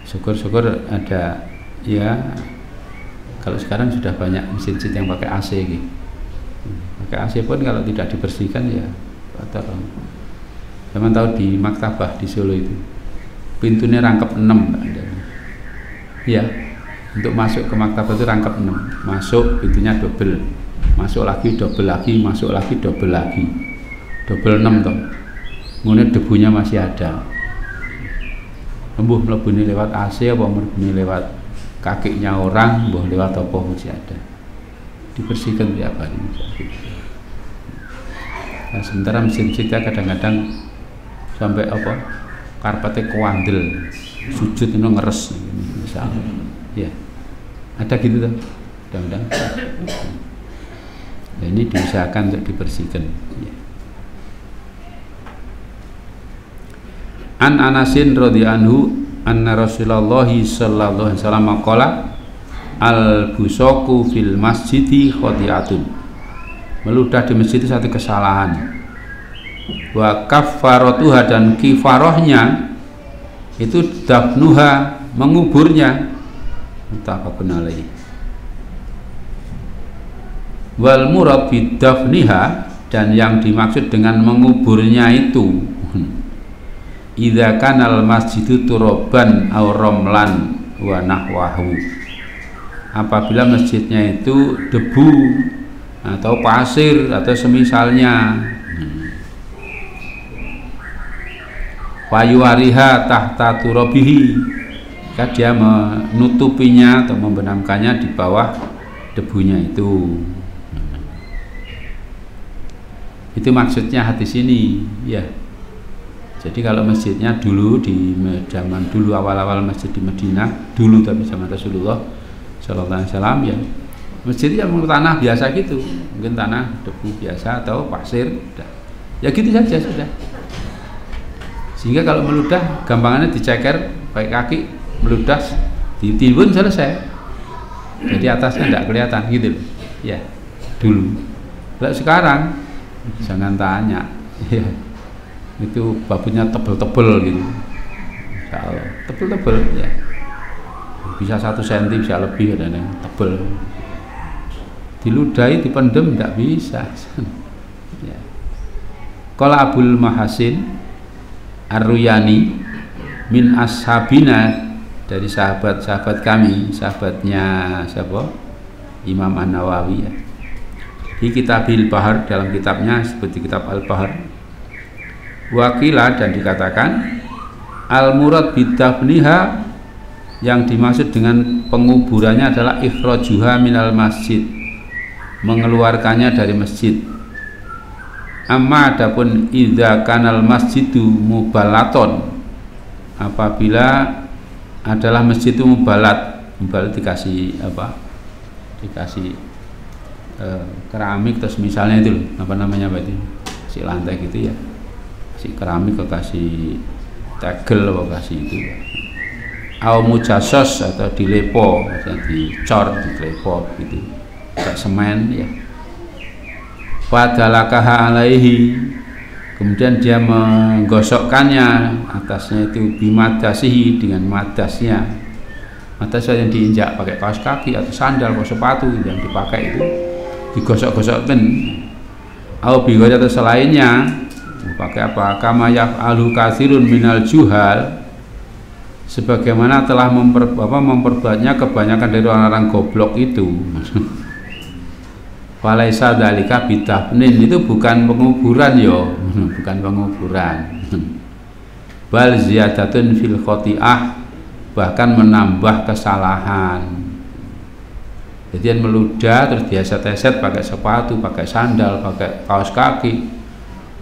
syukur-syukur ada ya kalau sekarang sudah banyak masjid-masjid yang pakai AC gitu. Pakai AC pun kalau tidak dibersihkan ya kotor. Zaman tahu di Maktabah di Solo itu pintunya rangkap 6 ya untuk masuk ke Maktabah itu rangkap 6 masuk pintunya double masuk lagi double lagi masuk lagi double lagi double 6 toh. Ngene debunya masih ada. Embuh mlebune lewat AC apa mlebune lewat kakinya orang, embuh lewat apa masih ada. Dibersihkan tiap hari. Nah, sementara mesin-mesin kadang-kadang sampai apa? Karpetnya kuandel, sujud itu ngeres misalnya. Ya. Ada gitu tuh. Kadang-kadang. Nah, ini diusahakan untuk dibersihkan. Ya. An Anasin radhiyallahu anhu anna Rasulullah sallallahu alaihi wasallam qala al busaku fil masjidi khati'atun. Meludah di masjid itu satu kesalahan. Wa kaffaratuha, dan kifarahnya itu dafnuha, menguburnya. Muttafaqun alaih. Wal murad bidafniha, dan yang dimaksud dengan menguburnya itu idza kanal masjidu turaban aw ramlan wa nahwahu, apabila masjidnya itu debu atau pasir atau semisalnya. Wayuariha tahta turabihi, maka dia menutupinya atau membenamkannya di bawah debunya itu. Itu maksudnya hadis ini, ya. Jadi kalau masjidnya dulu di zaman dulu awal-awal masjid di Madinah dulu, tapi zaman Rasulullah Sallallahu Alaihi Wasallam, ya masjid yang tanah biasa gitu, mungkin tanah debu biasa atau pasir, ya gitu saja sudah. Sehingga kalau meludah gampangannya diceker pakai kaki, meludah ditimbun selesai. Jadi atasnya tidak kelihatan gitu loh. Ya, dulu. Kalau sekarang jangan tanya. Ya. Itu babutnya tebel-tebel gitu. Insyaallah, tebel-tebel ya. Bisa 1 cm, bisa lebih, dan tebel. Diludahi, dipendem tidak bisa. Ya. Qala Abul Mahasin Ar-Ruyani min ashabina, dari sahabat-sahabat kami, sahabatnya siapa? Imam An-Nawawi, ya. Di Kitabil Bahar, dalam kitabnya seperti kitab Al-Bahar. Wakila, dan dikatakan al-murad bidafniha, yang dimaksud dengan penguburannya adalah ikhrajuha minal masjid, mengeluarkannya dari masjid. Amma adapun idza kanal masjidu mubalaton, apabila adalah masjid itu mubalat dikasih apa? Dikasih keramik, terus misalnya itu loh, apa namanya Pak itu? Si lantai gitu ya. Si keramik kasih tegel apa kasih itu. Au mujassos, atau dilepo, dicor, dilepo gitu. Kayak semen ya. Padalakaha alaihi, kemudian dia menggosokkannya atasnya itu bimadasihi, dengan madasnya. Madas yang diinjak pakai kaos kaki atau sandal atau sepatu yang dipakai itu digosok-gosokkan. Au biwajah, atau selainnya pakai apa? Kama yaf'alu katsirun minal juhal, sebagaimana telah memperbuatnya kebanyakan dari orang-orang goblok itu. Walaisa dzalika bidafnin, itu bukan penguburan yo, bukan penguburan. Bal ziyadatun fil khoti'ah, bahkan menambah kesalahan. Jadi yang meludah terus biasa teset pakai sepatu, pakai sandal, pakai kaos kaki,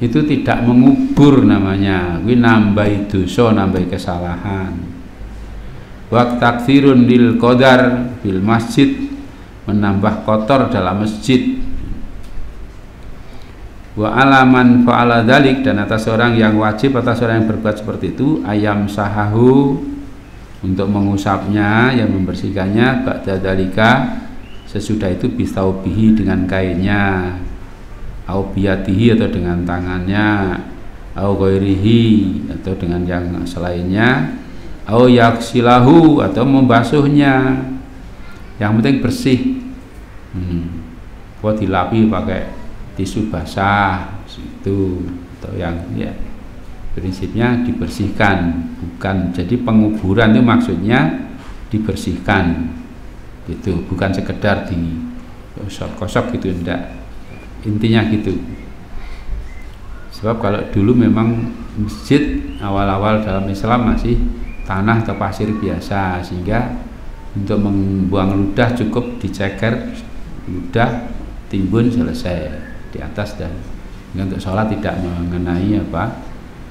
itu tidak mengubur namanya, kuwi nambahi dosa, nambahi kesalahan. Wa taktsirun lil qadar fil masjid, menambah kotor dalam masjid. Wa alaman fa'ala dzalik, dan atas orang yang wajib, atas orang yang berbuat seperti itu, ayam sahahu, untuk mengusapnya, yang membersihkannya, ba'da dzalika, sesudah itu bistaubihi, dengan kainnya, au biyadihi, atau dengan tangannya, au ghairihi, atau dengan yang selainnya, au yaksilahu, atau membasuhnya. Yang penting bersih. Kok dilapi pakai tisu basah itu, atau yang ya prinsipnya dibersihkan, bukan. Jadi penguburan itu maksudnya dibersihkan, itu bukan sekedar di kosok gitu, enggak. Intinya gitu. Sebab kalau dulu memang masjid awal-awal dalam Islam masih tanah atau pasir biasa, sehingga untuk membuang ludah cukup diceker ludah, timbun, selesai di atas, dan untuk sholat tidak mengenai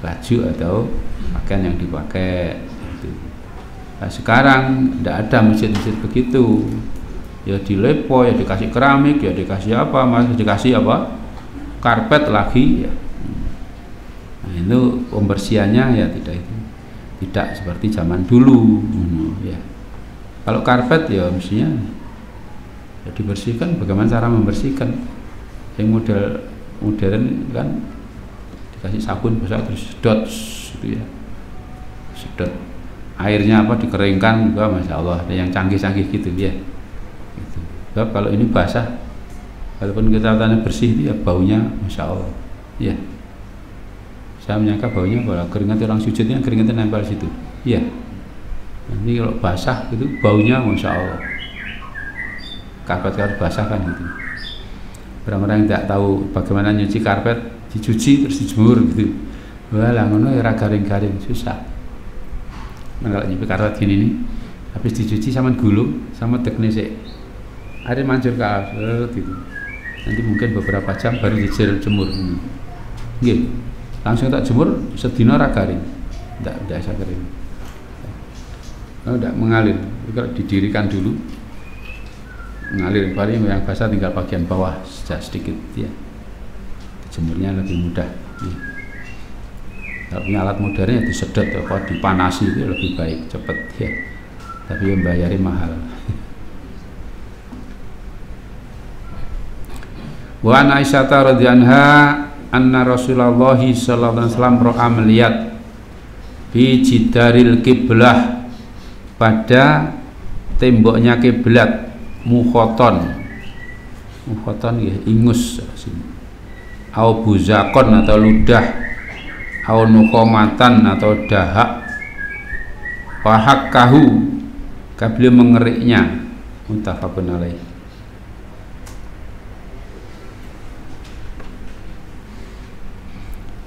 baju atau pakaian yang dipakai gitu. Nah, sekarang tidak ada masjid-masjid begitu, ya dilepo, ya dikasih keramik, ya dikasih apa, masih dikasih karpet lagi ya. Nah, itu pembersihannya ya tidak seperti zaman dulu ya. Kalau karpet ya mestinya ya dibersihkan. Bagaimana cara membersihkan? Yang modern kan dikasih sabun besar terus sedot gitu ya, sedot airnya dikeringkan juga, masya Allah. Ada yang canggih-canggih gitu ya gitu. Sebab kalau ini basah, walaupun kita tanya bersih ya baunya masya Allah ya. Saya menyangka baunya kalau keringat orang sujudnya, keringatnya nempel situ iya. Nanti kalau basah itu baunya masya Allah, karpet basah kan gitu. Orang-orang yang tidak tahu bagaimana nyuci karpet, dicuci terus dijemur gitu. Wah, lah ngono ya garing-garing, susah. Nah, kalau nyuci karpet gini nih, habis dicuci sama gulung, sama teknik sih, air mancur ke atas gitu. Nanti mungkin beberapa jam baru dijemur. Nggih. Langsung tak jemur sedina ra garing. Tidak bisa kering. Oh, tidak mengalir. Kalau didirikan dulu, mengalir, paling yang basah tinggal bagian bawah saja sedikit ya. Jemurnya lebih mudah ya. Kalau punya alat modern ya disedot atau dipanasi itu lebih baik, cepat ya. Tapi yang bayari mahal. Wa an Aisyah radhiyallahu anha anna Rasulullah sallallahu alaihi wasallam ra'a melihat bi jidaril qiblah, pada temboknya kiblat, mukhoton ya, ingus au buzakon atau ludah, au nukhomatan atau dahak, wahakkahu, kabli mengeriknya, muttafaqun alaih.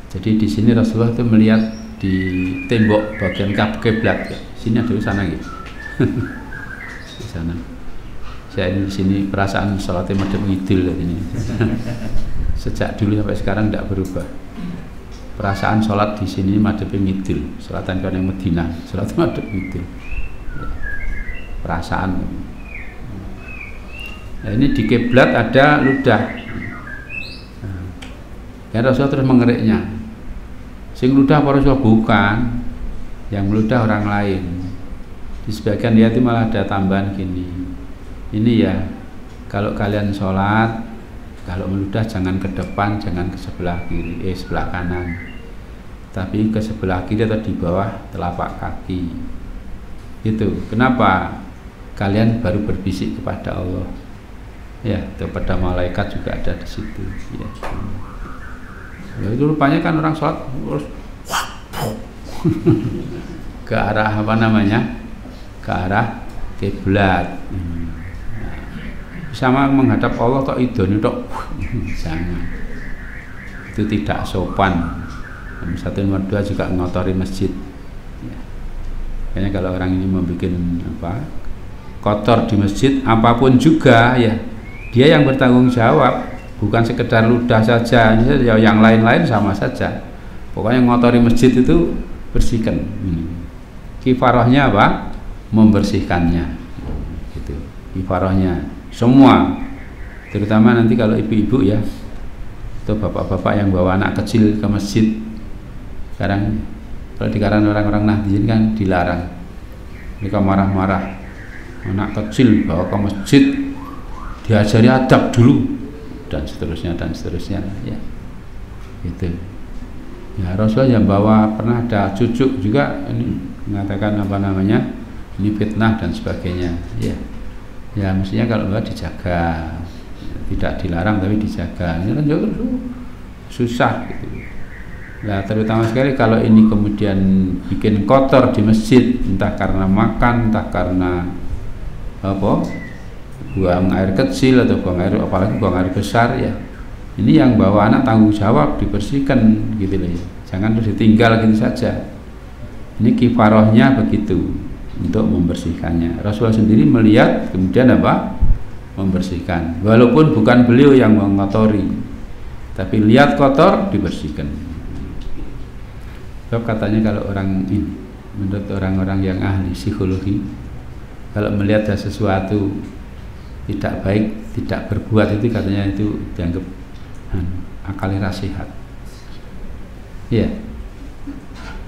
Jadi di sini Rasulullah itu melihat di tembok bagian kiblat ya. Sini ada di sana gitu. Di sana. Saya di sini perasaan sholatnya madhep ngidul ini. Sejak dulu sampai sekarang tidak berubah. Perasaan sholat di sini madhep ngidul. Sholatan kan yang Madinah, sholat madhep ngidul. Perasaan. Nah, ini di kiblat ada ludah. Dan Rasulullah terus mengeriknya. Sing ludah para Rasulullah bukan, yang meludah orang lain. Di sebagian riwayat malah ada tambahan gini. Ini ya, kalau kalian sholat, kalau meludah jangan ke depan, jangan ke sebelah kiri, sebelah kanan, tapi ke sebelah kiri atau di bawah telapak kaki. Itu kenapa? Kalian baru berbisik kepada Allah, ya, kepada malaikat juga ada di situ. Ya. Ya, itu rupanya kan orang sholat terus ke arah ke arah kiblat. Sama menghadap Allah tok idone tok jangan, itu tidak sopan. Nomor 1, nomor 2 juga ngotori masjid ya. Kayaknya kalau orang ini membuat kotor di masjid apapun juga ya, dia yang bertanggung jawab. Bukan sekedar ludah saja, yang lain-lain sama saja. Pokoknya ngotori masjid itu bersihkan. Kifarahnya apa? Membersihkannya. Gitu. Kifarahnya semua. Terutama nanti kalau ibu-ibu ya, atau bapak-bapak yang bawa anak kecil ke masjid. Sekarang kalau di kalangan orang-orang Nahdliyin kan dilarang. Mereka marah-marah. Anak kecil bawa ke masjid, diajari adab dulu. Dan seterusnya ya, gitu ya. Rasulullah yang bawa, pernah ada cucu juga ini mengatakan ini fitnah dan sebagainya ya. Ya mestinya kalau enggak dijaga, tidak dilarang tapi dijaga. Ini kan juga susah gitu. Nah, terutama sekali kalau ini kemudian bikin kotor di masjid, entah karena makan, entah karena buang air kecil atau buang air, apalagi buang air besar ya, Ini yang bawa anak tanggung jawab, dibersihkan gitu loh ya. Jangan ditinggal gitu saja. Ini kifarahnya begitu untuk membersihkannya. Rasulullah sendiri melihat kemudian apa? Membersihkan. Walaupun bukan beliau yang mengotori, tapi lihat kotor dibersihkan. Sebab katanya kalau orang ini, menurut orang-orang yang ahli psikologi, kalau melihat ada sesuatu tidak baik, tidak berbuat itu katanya itu dianggap akalnya sehat. Ya.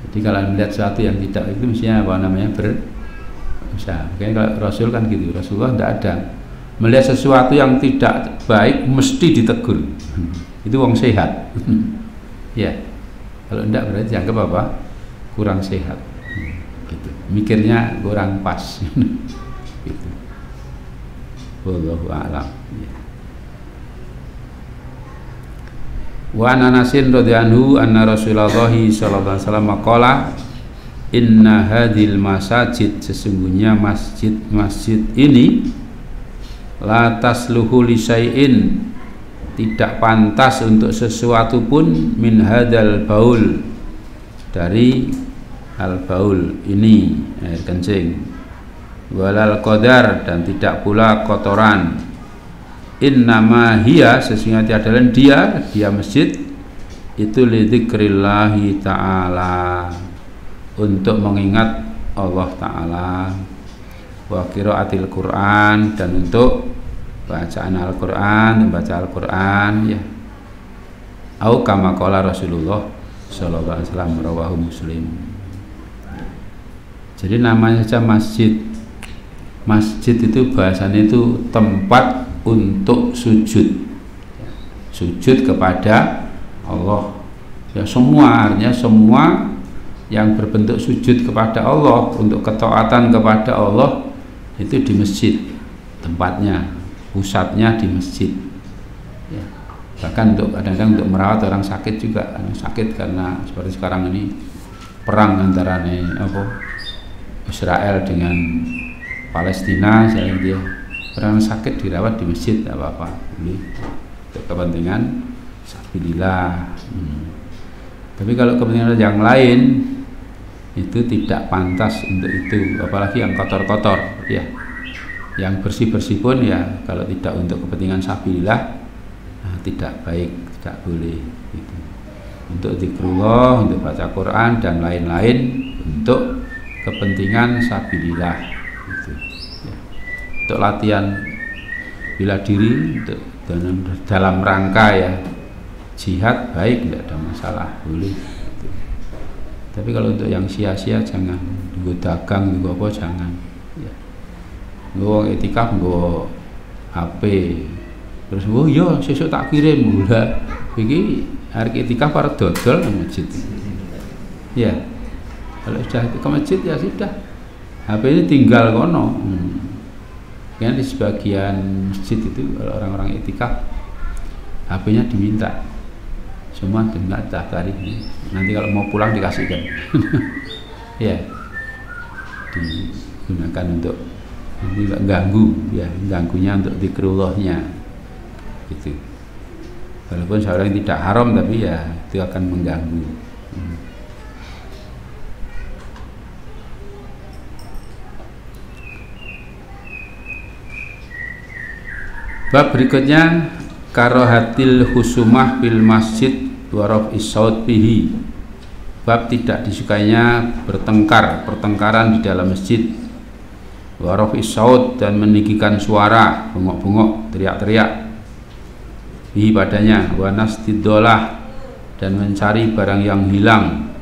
Jadi kalau melihat sesuatu yang tidak itu mestinya apa namanya berusaha. Makanya kalau Rasul kan gitu, Rasulullah tidak ada melihat sesuatu yang tidak baik mesti ditegur. Itu wong sehat. Ya. Kalau tidak berarti dianggap apa? Kurang sehat. Gitu. Mikirnya kurang pas. Gitu. Wallahu a'lam. Ya. Wa Anasin radhiyallahu anna Rasulullah sallallahu alaihi wasallam qala inna hadhil masajid, sesungguhnya masjid ini la tasluhu li syai'in, tidak pantas untuk sesuatu pun min hadal baul, dari al baul ini air kencing, walal qadar, dan tidak pula kotoran. Innama hiya, sesungguhnya adalah dia masjid itu lidzikrillahi ta'ala, untuk mengingat Allah Ta'ala, wa qiraatil Quran, dan untuk bacaan Al-Quran, membaca Al-Quran ya. Au kama qala Rasulullah sallallahu alaihi wasallam, rawahu Muslim. Jadi namanya saja masjid. Masjid itu bahasanya itu tempat untuk sujud kepada Allah ya. Semua, artinya semua yang berbentuk sujud kepada Allah, untuk ketaatan kepada Allah, itu di masjid tempatnya, pusatnya di masjid ya. Bahkan untuk kadang-kadang untuk merawat orang sakit juga, sakit karena seperti sekarang ini perang antara Israel dengan Palestina, saya dia orang sakit dirawat di masjid, tidak apa-apa, untuk kepentingan sabilillah. Tapi kalau kepentingan yang lain itu tidak pantas untuk itu, apalagi yang kotor-kotor ya. Yang bersih-bersih pun ya kalau tidak untuk kepentingan sabilillah, tidak baik, tidak boleh gitu. Untuk zikrullah, untuk baca Quran dan lain-lain, untuk kepentingan sabilillah gitu. Untuk latihan bela diri, untuk dalam rangka ya jihad, baik, tidak ada masalah, boleh gitu. Tapi kalau untuk yang sia-sia jangan, gue dagang gue apa jangan ya. Gue etikaf gue HP terus yo sesuk tak kirim gula iki hari etikaf arep dodol nang masjid ya. Kalau sudah ke masjid ya sudah, HP ini tinggal kono. Kan di sebagian masjid itu kalau orang-orang etikaf HP-nya diminta semua, daftar ini nanti kalau mau pulang dikasihkan. Ya, digunakan untuk nanti nggak ganggu ya, ganggunya untuk zikrullahnya gitu. Walaupun seorang tidak haram tapi ya itu akan mengganggu. Bab berikutnya karohatil husumah fil masjid wa raf'is saut bihi. Bab tidak disukainya pertengkaran di dalam masjid, wa raf'is saut, dan meninggikan suara, bengok-bengok, teriak-teriak, bihi padanya, wa nastidolah, dan mencari barang yang hilang.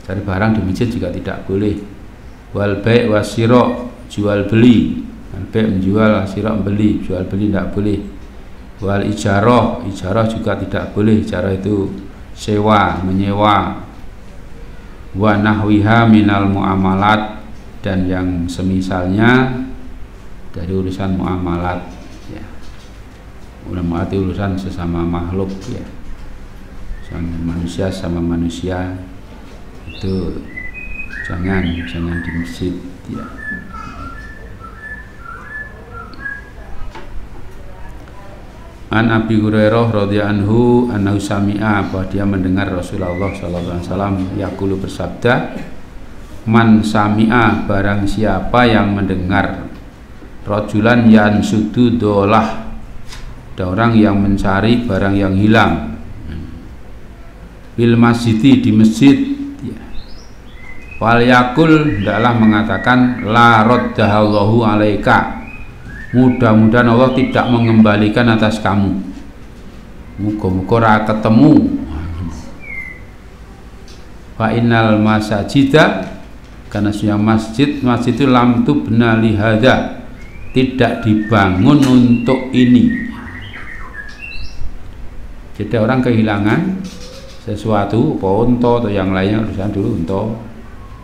Cari barang di masjid juga tidak boleh. Wal bai' wasira, jual beli. Al-bai' menjual, sira membeli, jual beli tidak boleh. Wal ijarah juga tidak boleh. Ijarah itu sewa, menyewa. Wa nahwiha minal muamalat, dan yang semisalnya dari urusan muamalat ya. Muamalat itu urusan sesama makhluk ya, sama manusia sama manusia, itu jangan di masjid ya. An Abi Hurairah radhiyallahu anhu annahu sami'a, bahwa dia mendengar Rasulullah sallallahu alaihi wasallam yaqulu bersabda, man sami'a, barang siapa yang mendengar, rajulan yansudu dolah, ada orang yang mencari barang yang hilang, bil masjidi, di masjid, ya. Wal yakul, hendaklah mengatakan la raddahallahu alaika, mudah-mudahan Allah tidak mengembalikan atas kamu, muga-muga ora ketemu. Fa innal masajida, karena sudah masjid itu lam tubna lihada, tidak dibangun untuk ini. Jadi orang kehilangan sesuatu, unta atau yang lainnya, urusan dulu unta,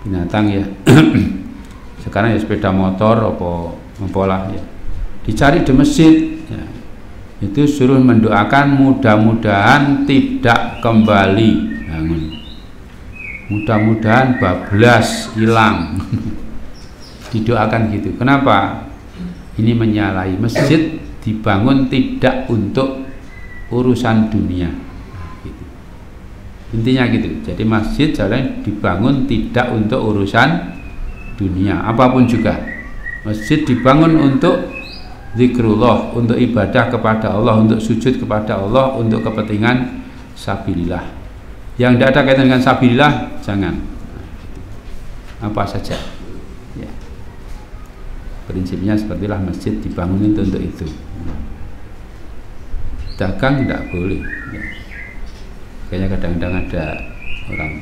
binatang ya. Sekarang ya sepeda motor apa lah ya, dicari di masjid ya. Itu suruh mendoakan mudah-mudahan tidak kembali bangun, mudah-mudahan bablas hilang. Didoakan gitu. Kenapa? Ini menyalahi masjid dibangun tidak untuk urusan dunia gitu. Intinya gitu. Jadi masjid jalan dibangun tidak untuk urusan dunia apapun juga. Masjid dibangun untuk zikrullah, untuk ibadah kepada Allah, untuk sujud kepada Allah, untuk kepentingan sabilillah. Yang tidak ada kaitan dengan sabilillah jangan, apa saja ya. Prinsipnya sepertilah masjid dibangun untuk itu. Dagang tidak boleh ya. Kayaknya kadang-kadang ada orang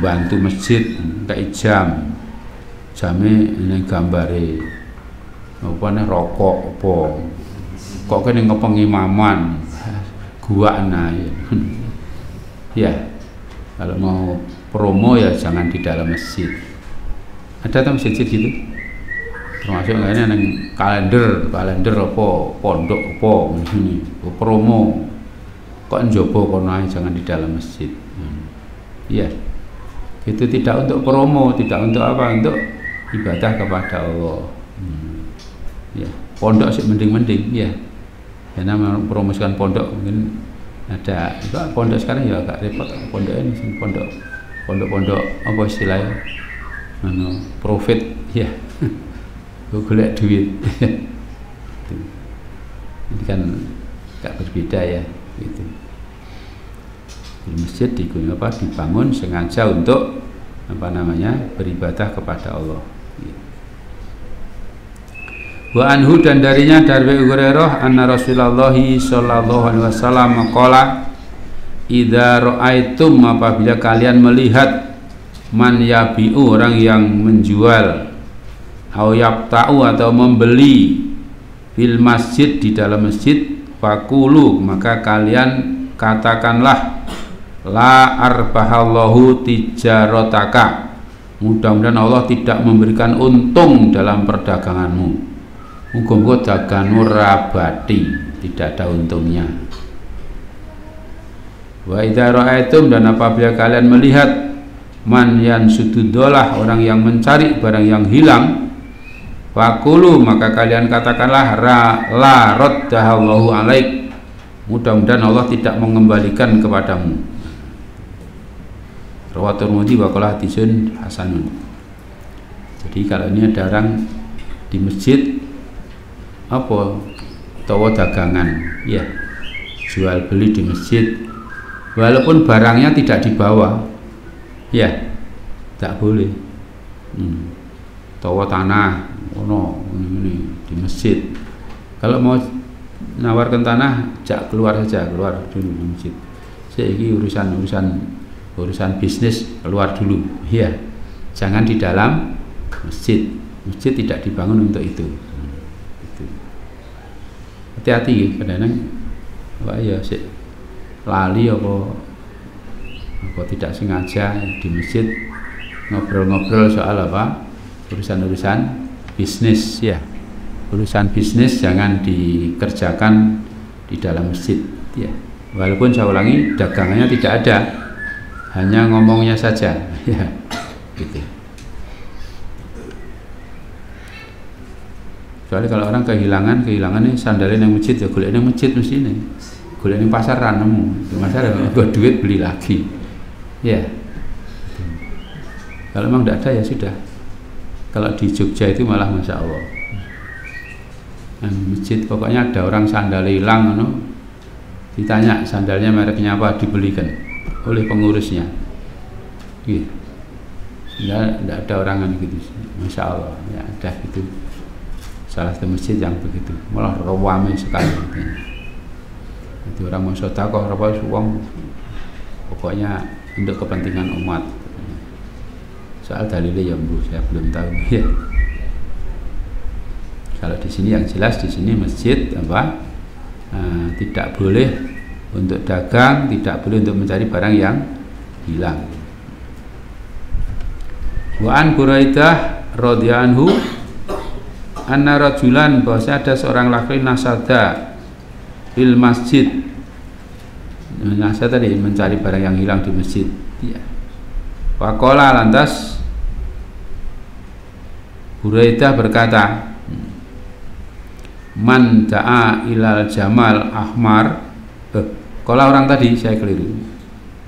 bantu masjid kayak jamnya ini gambare apa nih rokok apa kok kene ngepengimaman gua naik. Ya, kalau mau promo ya jangan di dalam masjid. Ada tuh masjid gitu, termasuk kayaknya neng kalender apa pondok apa ini promo kok njobo kono jangan di dalam masjid. Ya, itu tidak untuk promo, tidak untuk apa, untuk ibadah kepada Allah. Ya, pondok sih mending ya, karena mempromosikan pondok mungkin ada juga pondok sekarang ya agak repot. Pondok ini pondok apa istilahnya, profit ya, golek duit. Ini kan agak berbeda ya gitu. Di masjid dibangun sengaja untuk beribadah kepada Allah. Wa anhu, dan darinya dari Abu Hurairah anna Rasulullah sallallahu alaihi wasallam qala, idza ra'aitum, apabila kalian melihat, man yabi'u, orang yang menjual, au yaqta'u, atau membeli, fil masjid, di dalam masjid, faqulu, maka kalian katakanlah, la arbahallahu tijarataka, mudah-mudahan Allah tidak memberikan untung dalam perdaganganmu. Muga-muga daganganmu rabati, tidak ada untungnya. Wa idza ra'aitum, dan apabila kalian melihat, man yansududolah, orang yang mencari barang yang hilang, faqulu, maka kalian katakanlah, la raddahallahu alaik, mudah-mudahan Allah tidak mengembalikan kepadamu. Rawahu Tirmidzi wa qala hadisun hasanun. Jadi kalau ini ada orang di masjid apa tawa dagangan ya, jual beli di masjid, walaupun barangnya tidak dibawa ya, tak boleh. Tawa tanah ini di masjid, kalau mau nawarkan tanah jak keluar dulu di masjid. Ini urusan bisnis, keluar dulu ya, jangan di dalam masjid. Masjid tidak dibangun untuk itu. Hati-hati kadang-kadang ya sih lali apa tidak sengaja di masjid ngobrol-ngobrol soal apa, urusan bisnis ya. Urusan bisnis jangan dikerjakan di dalam masjid ya. Walaupun saya ulangi, dagangannya tidak ada, hanya ngomongnya saja ya, gitu. Kecuali kalau orang kehilangannya sandalnya yang masjid, ya golek yang masjid mesti nih. Golek yang pasar nemu, di pasar gue duit beli lagi. Ya. Kalau memang tidak ada ya sudah. Kalau di Jogja itu malah Masya Allah. Nah, masjid pokoknya ada orang sandal hilang, ditanya sandalnya mereknya apa, dibelikan oleh pengurusnya. Iya. Tidak ada orang gitu. Masya Allah, ya ada gitu. Salah satu masjid yang begitu, malah ramai sekali. Itu orang mau sedekah, uang, pokoknya untuk kepentingan umat. Soal dalilnya ya Bu, saya belum tahu. Ya. Kalau di sini yang jelas di sini masjid apa? Tidak boleh untuk dagang, tidak boleh untuk mencari barang yang hilang. Wa an Buraidah radhiyallahu anhu anna rajulan, bahwasanya ada seorang laki nasada fil masjid. Nasada tadi mencari barang yang hilang di masjid. Ya. Faqala, lantas Buraidah berkata, man da'a ilal jamal ahmar. Kalau orang tadi saya keliru.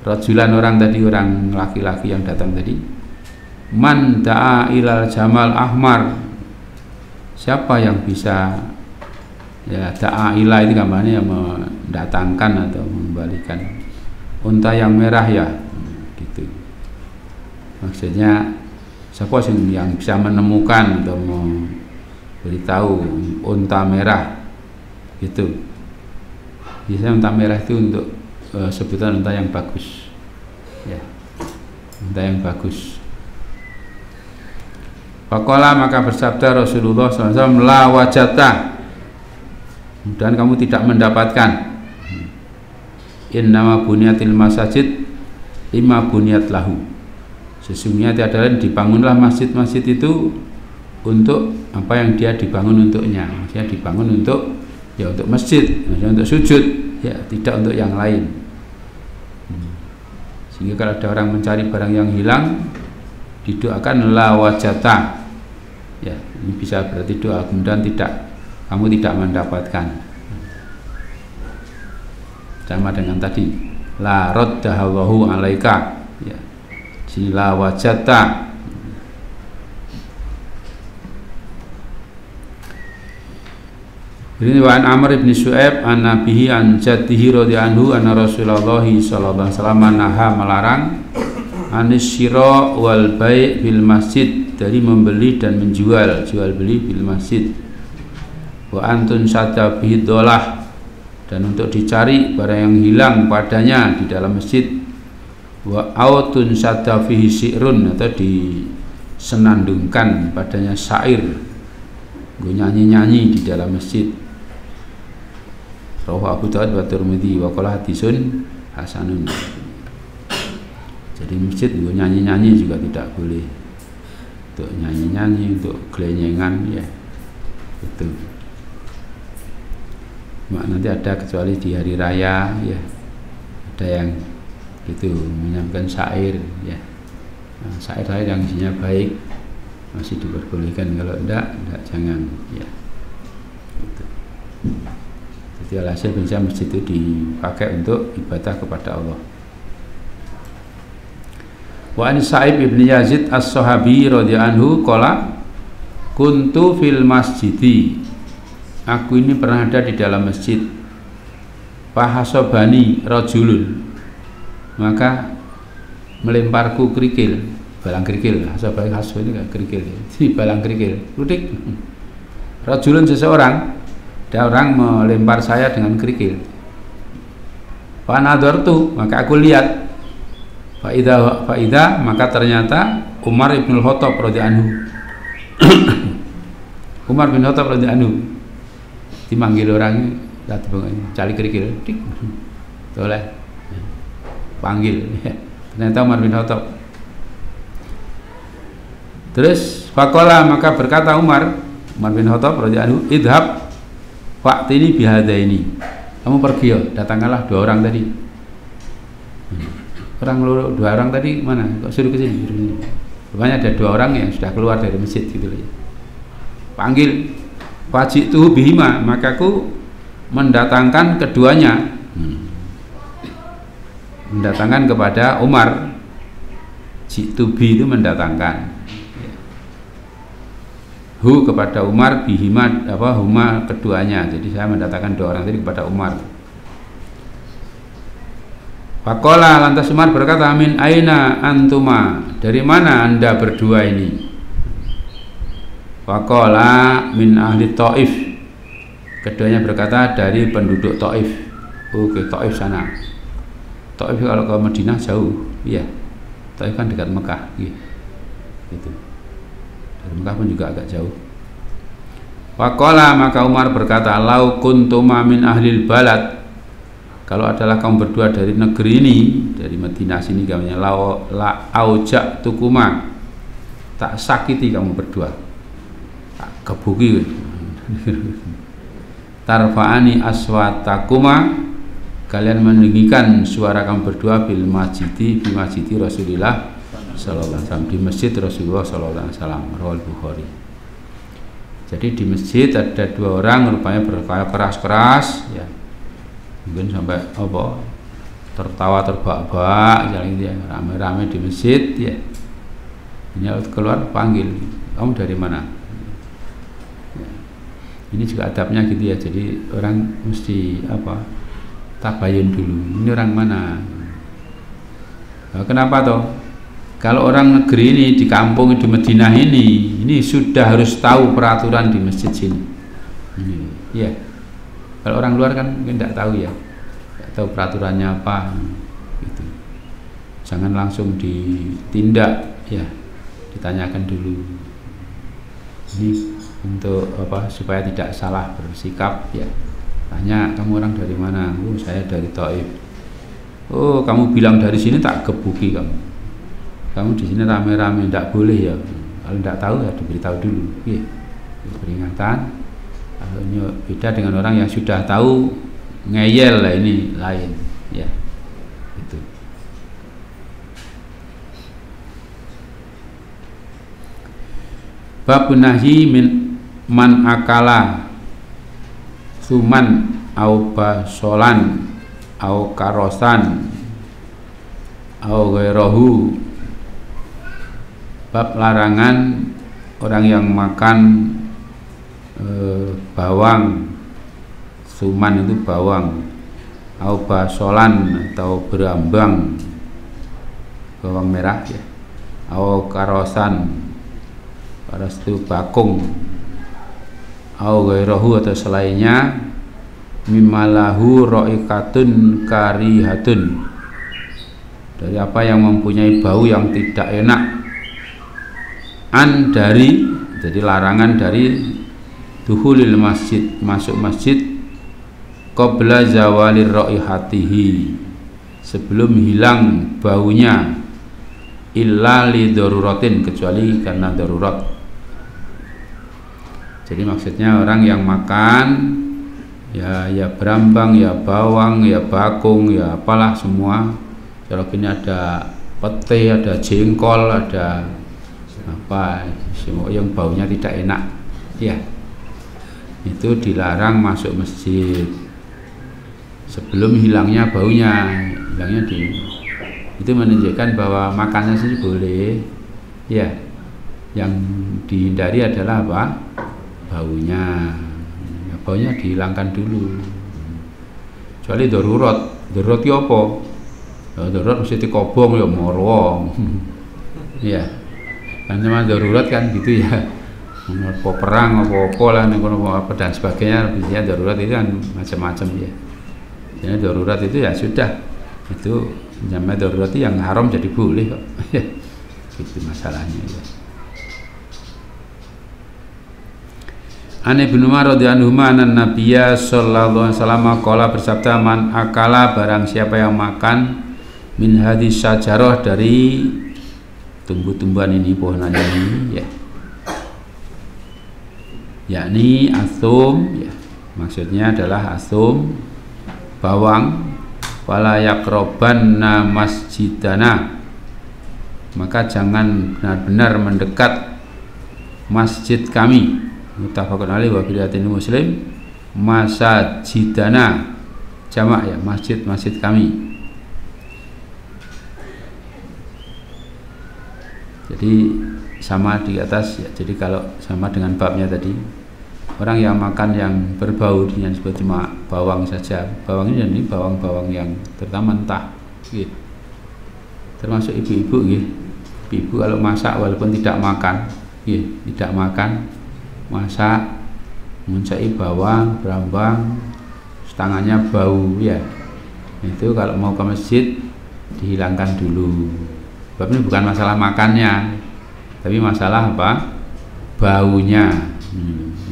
Rajulan orang tadi, orang laki-laki yang datang tadi. Man da'a ilal jamal ahmar. Siapa yang bisa, ya da'a ila itu gambarnya mendatangkan atau mengembalikan unta yang merah ya, gitu. Maksudnya siapa yang bisa menemukan atau memberitahu unta merah gitu. Biasanya unta merah itu untuk sebutan unta yang bagus, ya, unta yang bagus. Faqala, maka bersabda Rasulullah SAW, la wajata, dan kamu tidak mendapatkan. Innama bunyatil masajid lima bunyat lahu. Sesungguhnya tiada lain dibangunlah masjid-masjid itu untuk apa yang dia dibangun untuknya. Maksudnya dibangun untuk, ya untuk masjid, maksudnya untuk sujud, ya tidak untuk yang lain. Sehingga kalau ada orang mencari barang yang hilang, didoakan la wajata. Ya, ini bisa berarti doa, kemudian kamu tidak mendapatkan. Sama dengan tadi, la raddahallahu alaika. Ya. Sini la wajata. Ini wa an Amr bin Syu'aib an nabihi an jaddihi radhiyallahu anhu anna Rasulullah sallallahu alaihi wasallam naha, melarang anis syira wal bai' bil masjid, dari membeli dan menjual, jual beli bil masjid. Wa antun sada bihi dolah, dan untuk dicari barang yang hilang padanya di dalam masjid. Wa autun sada fihi syi'run, atau disenandungkan padanya syair, gue nyanyi-nyanyi di dalam masjid. Rawahu Abu Dawud wa Tirmidzi wa qala hadisun hasanun. Jadi masjid gue nyanyi-nyanyi juga tidak boleh. Untuk nyanyi-nyanyi, untuk gelenyengan, ya itu. Nanti ada kecuali di hari raya, ya ada yang itu menyampaikan syair, ya. Nah, syair yang isinya baik masih diperbolehkan, kalau enggak jangan, ya. Gitu. Jadi alhasil bisa masjid itu dipakai untuk ibadah kepada Allah. Wa an Sa'ib ibn Yazid as-Sahabi radhiyallahu anhu qala kuntu fil masjidi, aku ini pernah ada di dalam masjid. Fahasobani rajulun, maka melemparku kerikil, balang kerikil. Hasobani haso ini kan kerikil, si balang kerikil, ludik. Rajulun, seseorang, ada orang melempar saya dengan kerikil. Fa nadartu, maka aku lihat. Faidah, maka ternyata Umar ibn Khattab radhiyallahu anhu. Umar bin Khattab radhiyallahu anhu dimanggil orang, cari kerikil, dik, boleh panggil. Ternyata Umar bin Khattab. Terus faqala, maka berkata Umar bin Khattab radhiyallahu anhu, idhab fa'tini bihadaini, kamu pergi ya, datangkanlah dua orang tadi. Dua orang tadi mana? Kok suruh ke sini? Rupanya ada dua orang yang sudah keluar dari masjid gitu loh. Panggil. fajitu bihima, maka aku mendatangkan keduanya, mendatangkan kepada Umar. Jitu bi itu mendatangkan, hu kepada Umar, bihima huma keduanya. Jadi saya mendatangkan dua orang tadi kepada Umar. Faqala, lantas Umar berkata, min aina antuma, dari mana anda berdua ini? Faqala min ahli Taif, keduanya berkata dari penduduk Taif. Oke, Taif sana. Taif kalau ke Madinah jauh, iya. Taif kan dekat Mekah, iya. Gitu. Dari Mekah pun juga agak jauh. Faqala, maka Umar berkata, lau kuntuma min ahlil balad, kalau adalah kamu berdua dari negeri ini, dari Madinah sini, kamunya la aujak tukuma, tak sakiti kamu berdua, tak gebuki. Tarfa'ani aswatakuma, kalian meninggikan suara kamu berdua bil masjidi Rasulillah sallallahu alaihi wasallam, di masjid Rasulullah sallallahu alaihi wasallam. Rawal Bukhari. Jadi di masjid ada dua orang rupanya berkaya keras-keras, ya. Mungkin sampai apa tertawa terbahak-bahak jalan gitu ya, rame-rame di masjid, ya. Ini keluar panggil, kamu dari mana? Ya. Ini juga adabnya gitu ya. Jadi orang mesti apa? Tabayun dulu, ini orang mana? Nah, kenapa toh? Kalau orang negeri ini di kampung di Madinah ini sudah harus tahu peraturan di masjid sini. Ya. Kalau orang luar kan mungkin tidak tahu ya, tidak tahu peraturannya apa. Gitu. Jangan langsung ditindak, ya. Ditanyakan dulu. Ini untuk apa? Supaya tidak salah bersikap, ya. Tanya, kamu orang dari mana? Oh, saya dari Taif. Oh, kamu bilang dari sini tak gebuki kamu. Kamu di sini rame-rame, tidak boleh ya. Kalau tidak tahu ya diberitahu dulu. Iya, peringatan. Kalau ini beda dengan orang yang sudah tahu, ngeyel lah, ini lain. Ya, itu. Bab nahi min man akala suman au basolan au karosan au gairahu. Bab larangan orang yang makan bawang, suman itu bawang, au basolan atau berambang, bawang merah ya, au karosan, karos itu bakung, au gairahu atau selainnya, mimalahu ro'ikatun karihatun, dari apa yang mempunyai bau yang tidak enak, an dari, jadi larangan dari duhulil masjid, masuk masjid, qabla zawalir ro'ihatihi, sebelum hilang baunya, illa li daruratin, kecuali karena darurat. Jadi maksudnya orang yang makan ya berambang, ya bawang, ya bakung, ya apalah semua. Kalau ini ada pete, ada jengkol, ada apa semua yang baunya tidak enak, ya itu dilarang masuk masjid sebelum hilangnya baunya. Hilangnya itu menunjukkan bahwa makannya sih boleh, ya. Yang dihindari adalah apa? Baunya. Ya, baunya dihilangkan dulu. Kecuali darurat. Darurat ya apa? Ya, darurat mesti dikobong ya moro. Ya. Kan cuma darurat kan gitu ya. Apa perang apa lah apa dan sebagainya, biasanya darurat itu kan macam-macam ya. Jadi darurat itu ya sudah. Itu namanya darurat itu yang haram jadi boleh kok. Gitu masalahnya ya. An Ibnu Umar radhiyallahu anhu, Nabiyya sallallahu alaihi wasallam qala, bersabda, man akala, barang siapa yang makan min hadis syajarah, dari tumbuh-tumbuhan ini, pohonan ini, ya, yakni asum, ya, maksudnya adalah asum, bawang, wala yaqrabanna masjidana, maka jangan benar-benar mendekat masjid kami. Muttafaqun alaihi wa riwayatin Muslim masajidana, jamak ya, masjid-masjid kami. Jadi sama di atas ya, jadi kalau sama dengan babnya tadi, orang yang makan yang berbau dengan seperti cuma bawang saja, bawang ini bawang-bawang yang terutama mentah gitu. Termasuk ibu-ibu gitu. Ibu kalau masak walaupun tidak makan gitu, tidak makan, masak mencari bawang, berambang, tangannya bau ya, itu kalau mau ke masjid dihilangkan dulu. Sebab ini bukan masalah makannya, tapi masalah apa? Baunya.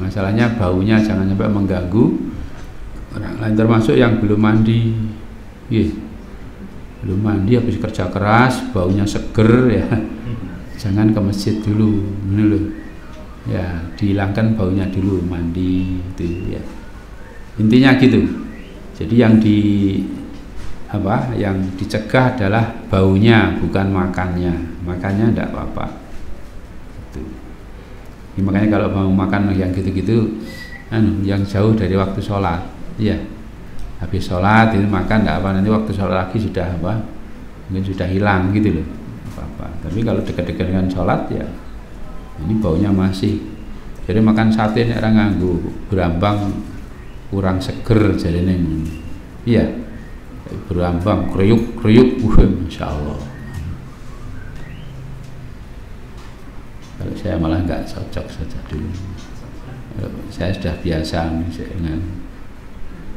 Masalahnya baunya jangan sampai mengganggu orang lain, termasuk yang belum mandi. Belum mandi habis kerja keras, baunya seger ya. Jangan ke masjid dulu, ya, dihilangkan baunya dulu, mandi itu ya. Intinya gitu. Jadi yang dicegah adalah baunya, bukan makannya. Makannya tidak apa-apa. Makanya kalau mau makan yang gitu-gitu, yang jauh dari waktu sholat, ya. Habis sholat itu makan tidak apa, nanti waktu sholat lagi sudah apa? Mungkin sudah hilang gitu loh. Apa-apa. Tapi kalau dekat-dekat dengan sholat ya, ini baunya masih. Jadi makan sate ini orang nganggu berambang kurang seger jadinya. Iya. Berambang kriuk, Masya Allah. Kalau saya malah nggak cocok saja dulu. Saya sudah biasa dengan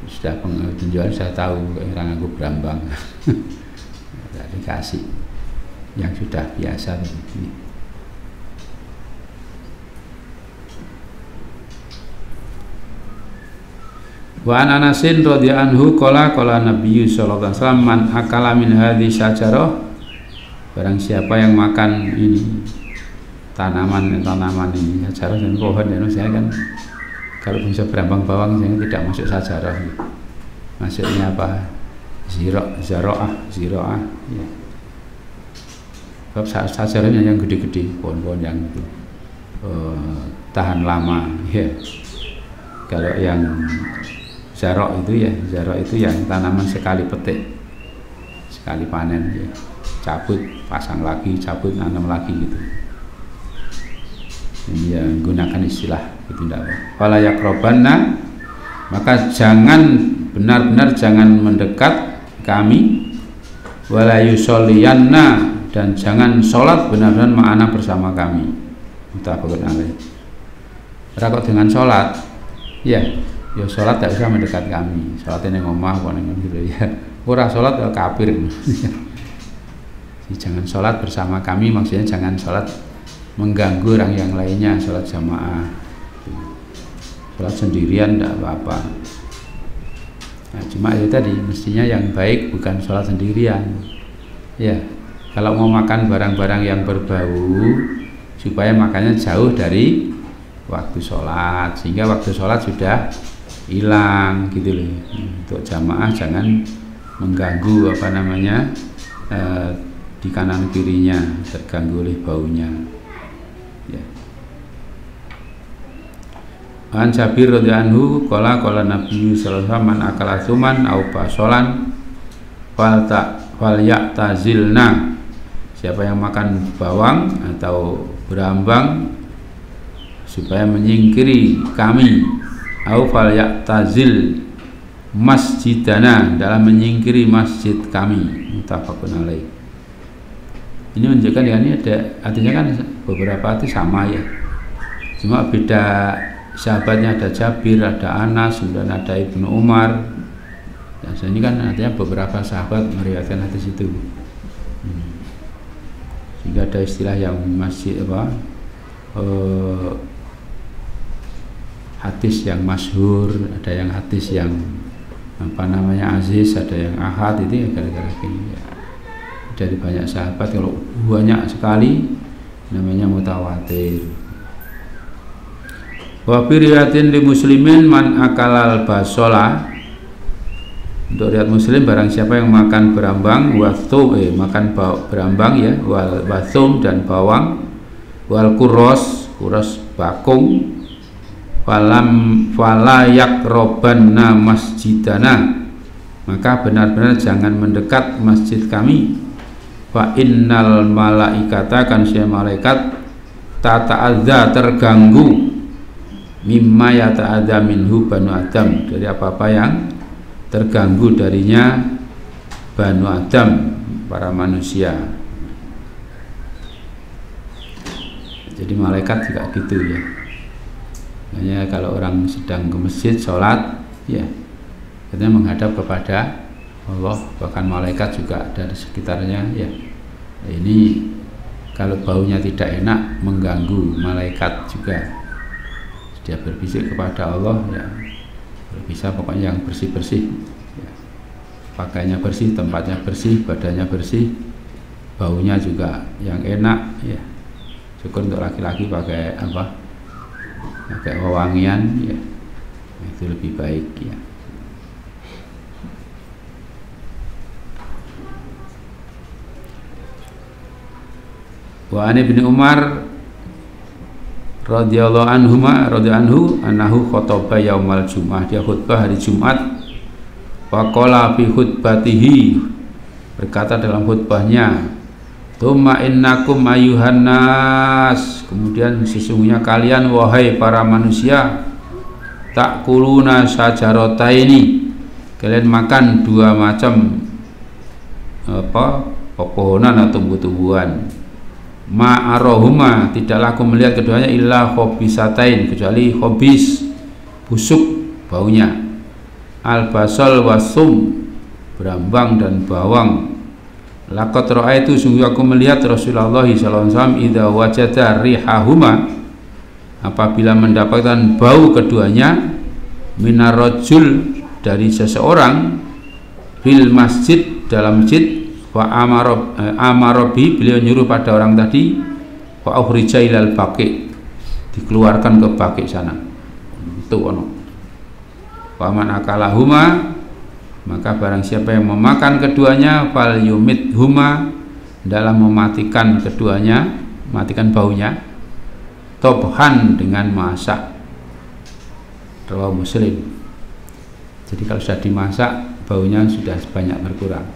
sudah penjualan, saya tahu orang aku berambang. Tidak dikasih yang sudah biasa begini. Wa an Anasin radhiyallahu anhu qala Nabi sallallahu alaihi wasallam man akala min hadhi syajarah, barang siapa yang makan ini tanaman ini syajarah dan pohon ya, saya kan kalau bisa berambang bawang saya tidak masuk syajarah, masuknya apa? Ziro'ah ya. Sebab syajarahnya yang gede-gede, pohon-pohon yang itu tahan lama ya. Kalau yang zarok itu yang tanaman sekali petik, sekali panen ya. Cabut, pasang lagi, cabut, nanam lagi gitu. Ini yang gunakan istilah itu tidak apa. Fala yaqrabanna, maka benar-benar jangan mendekat kami, wala yusolliyanna, dan jangan sholat benar-benar ma'ana bersama kami. Muttafaqun alaih. Rakot dengan sholat, ya sholat tidak usah mendekat kami. Sholat ini ngomah, gitu ya. Ora sholat kafir. Jangan sholat bersama kami, maksudnya jangan sholat mengganggu orang yang lainnya, sholat jamaah. Sholat sendirian tidak apa-apa. Nah, cuma itu tadi mestinya yang baik bukan sholat sendirian. Ya, kalau mau makan barang-barang yang berbau, supaya makannya jauh dari waktu sholat, sehingga waktu sholat sudah hilang gitu loh. Untuk jamaah jangan mengganggu di kanan kirinya, terganggu oleh baunya. Ya. An Jabir radhiyallahu anhu qala Nabi sallallahu alaihi wasallam man akala suman au basolan fal ya'tazilna, siapa yang makan bawang atau berambang supaya menyingkiri kami, au fal ya'tazil masjidana, dalam menyingkiri masjid kami. Muttafaqun alaih. Ini menunjukkan ya, ini ada artinya kan beberapa arti sama ya, cuma beda sahabatnya, ada Jabir, ada Anas, dan ada Ibnu Umar. Dan ini kan artinya beberapa sahabat meriwayatkan hadis itu. Sehingga ada istilah yang masih hadis yang masyhur, ada yang hadis yang aziz, ada yang ahad, itu ya gara-gara gini ya. Dari banyak sahabat, kalau banyak sekali namanya mutawatir. Wa fi riwayatin li muslimin man akalal basola, untuk riwayat Muslim barang siapa yang makan berambang makan berambang ya, wal bathum dan bawang, wal kuros bakung, fala yaqrabanna masjidana, maka benar-benar jangan mendekat masjid kami. Fa innal malaikata, kan si malaikat tata'adza, terganggu, mimma yata'adza minhu banu Adam, dari apa-apa yang terganggu darinya banu Adam, para manusia. Jadi malaikat juga gitu ya. Makanya kalau orang sedang ke masjid sholat, ya katanya menghadap kepada Allah, bahkan malaikat juga ada di sekitarnya ya. Ini kalau baunya tidak enak mengganggu malaikat juga. Dia berbisik kepada Allah ya, bisa pokoknya yang bersih-bersih ya. Pakaiannya bersih, tempatnya bersih, badannya bersih, baunya juga yang enak ya. Syukur untuk laki-laki pakai apa? Pakai wewangian ya. Itu lebih baik ya. Wa an Ibnu Umar radhiyallahu anhu annahu khotaba yaumal jum'ah, dia khutbah hari Jumat. Wa qala fi khutbatihi, berkata dalam khutbahnya, tsumma innakum ayyuhan nas, kemudian sesungguhnya kalian wahai para manusia, takuluna sajarataini, kalian makan dua macam apa pepohonan atau tumbuh-tumbuhan. Ma'arohuma, tidaklah aku melihat keduanya illa khobisatain, kecuali khobis, busuk baunya, al-basal wasum, berambang dan bawang. Laqad ra'aitu, sungguh aku melihat Rasulullah sallallahu alaihi wasallam idza wajada rihahuma, apabila mendapatkan bau keduanya, minarrajul, dari seseorang, fil masjid, dalam masjid. Wa amarobi, beliau nyuruh pada orang tadi, wa ukhrija ilal baqi, dikeluarkan ke baqi sana. Itu ono. Wa man akalahuma, maka barang siapa yang memakan keduanya, fal yumit huma, dalam mematikan keduanya, matikan baunya, tobhan, dengan masak. Rawahu Muslim. Jadi kalau sudah dimasak, baunya sudah banyak berkurang.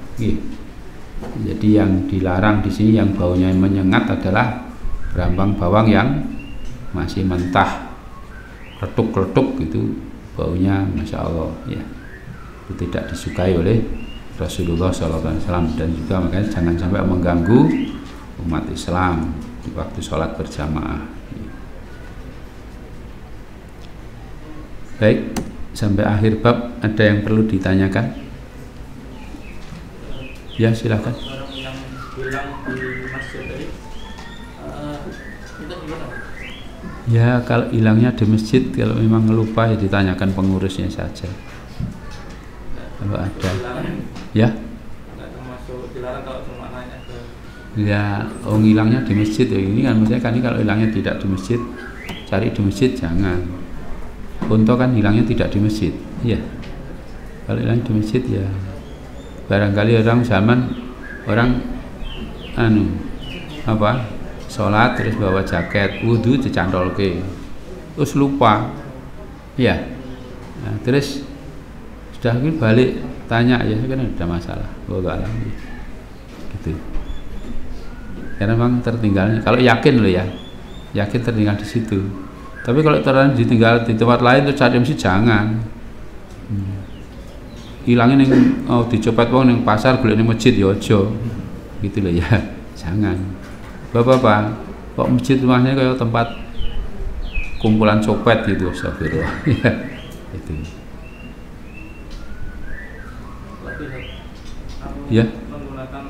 Jadi yang dilarang di sini yang baunya menyengat adalah berambang bawang yang masih mentah, kletuk-kletuk gitu baunya, masya Allah ya. Itu tidak disukai oleh Rasulullah SAW, dan juga makanya jangan sampai mengganggu umat Islam di waktu sholat berjamaah. Baik, sampai akhir bab ada yang perlu ditanyakan? Ya silakan. Orang yang bilang di masjid tadi, itu gimana? Ya kalau hilangnya di masjid, kalau memang lupa ya ditanyakan pengurusnya saja. Kalau ada, ya. Nggak termasuk dilarang kalau cuma nanya ke. Ya, hilangnya di masjid ya, ini kan maksudnya kan kalau hilangnya tidak di masjid, cari di masjid jangan. Contoh kan hilangnya tidak di masjid, ya. Kalau hilangnya di masjid ya. Barangkali orang zaman sholat terus bawa jaket wudhu dicantolke terus lupa ya, nah, terus sudah balik tanya ya kan ada masalah gitu, karena memang tertinggalnya. Kalau yakin loh ya, yakin tertinggal di situ. Tapi kalau ternyata ditinggal di tempat lain terus cari mesti jangan. Hilangin yang dicopet wong ning pasar golek ning masjid ya aja gitu loh ya, jangan. Bapak-bapak, kok masjid rumahnya kayak tempat kumpulan copet gitu, astagfirullah ya itu ya. Menggunakan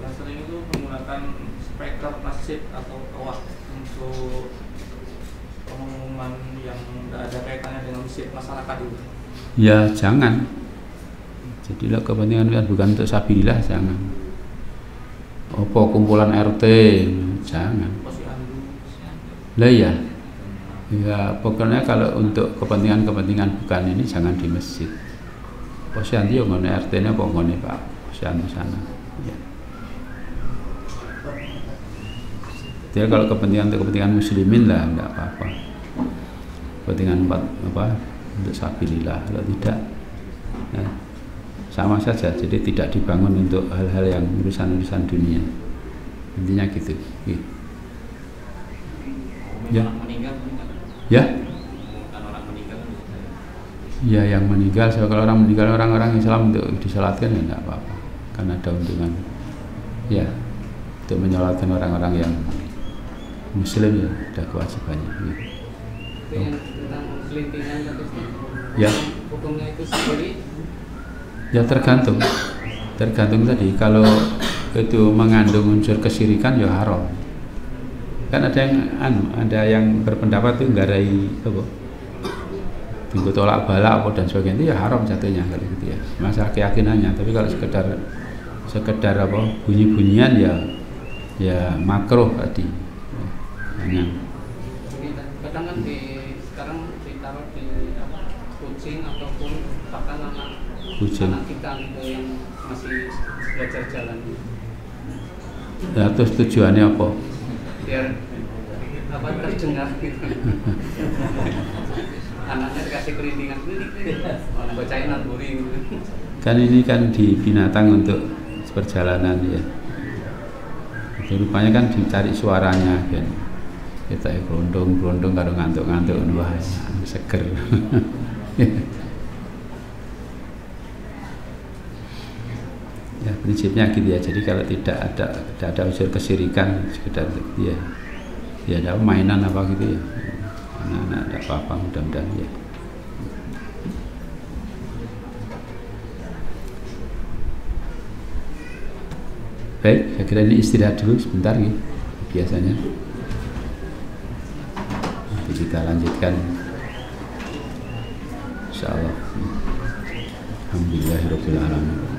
yang sering itu menggunakan speaker masjid atau kawah untuk pengumuman yang tidak ada kaitannya dengan masjid masyarakat itu. Ya jangan. Jadilah kepentingan bukan untuk sabilillah, jangan. Apa kumpulan RT, jangan. Lah ya. Ya pokoknya kalau untuk kepentingan bukan ini jangan di masjid. Posyandu yo ngene RT-ne apa ngene Pak? Posyandu sana. Ya. Jadi kalau kepentingan muslimin lah enggak apa-apa. kepentingan untuk sabilillah. Kalau tidak, ya, sama saja. Jadi tidak dibangun untuk hal-hal yang urusan-urusan dunia. Intinya gitu. Ya. Ya. Ya, yang meninggal. Kalau orang meninggal, orang-orang Islam untuk disalatkan ya tidak apa-apa, karena ada untungan. Ya, untuk menyolatkan orang-orang yang Muslim ya ada kewajibannya. Gitu. Yang tentang kelintingan ya. Hukumnya itu sendiri? Ya tergantung tadi. Kalau itu mengandung unsur kesyirikan ya haram. Kan ada yang berpendapat itu nggarai apa? Tunggu tolak balak apa dan sebagainya, itu ya haram jatuhnya kalau gitu ya. Masalah keyakinannya. Tapi kalau sekedar apa bunyi-bunyian ya makruh tadi. Hanya. Kadang kan sekarang ditaruh di kucing ataupun bahkan anak kita gitu yang masih belajar jalan. Ya, terus tujuannya apa? Biar terdengar gitu. Anaknya dikasih kelintingan bacain naburi gitu. Kan ini kan di binatang untuk perjalanan ya. Itu rupanya kan dicari suaranya kan. Kita berondong kalau ngantuk-ngantuk wah seger. Ya prinsipnya gitu ya. Jadi kalau tidak ada unsur kesyirikan sekedar ya ada mainan apa gitu ya. Anak-anak ada apa-apa mudah-mudahan ya. Baik, saya kira ini istirahat dulu sebentar ya. Biasanya nanti kita lanjutkan insyaallah. Alhamdulillahirabbil alamin.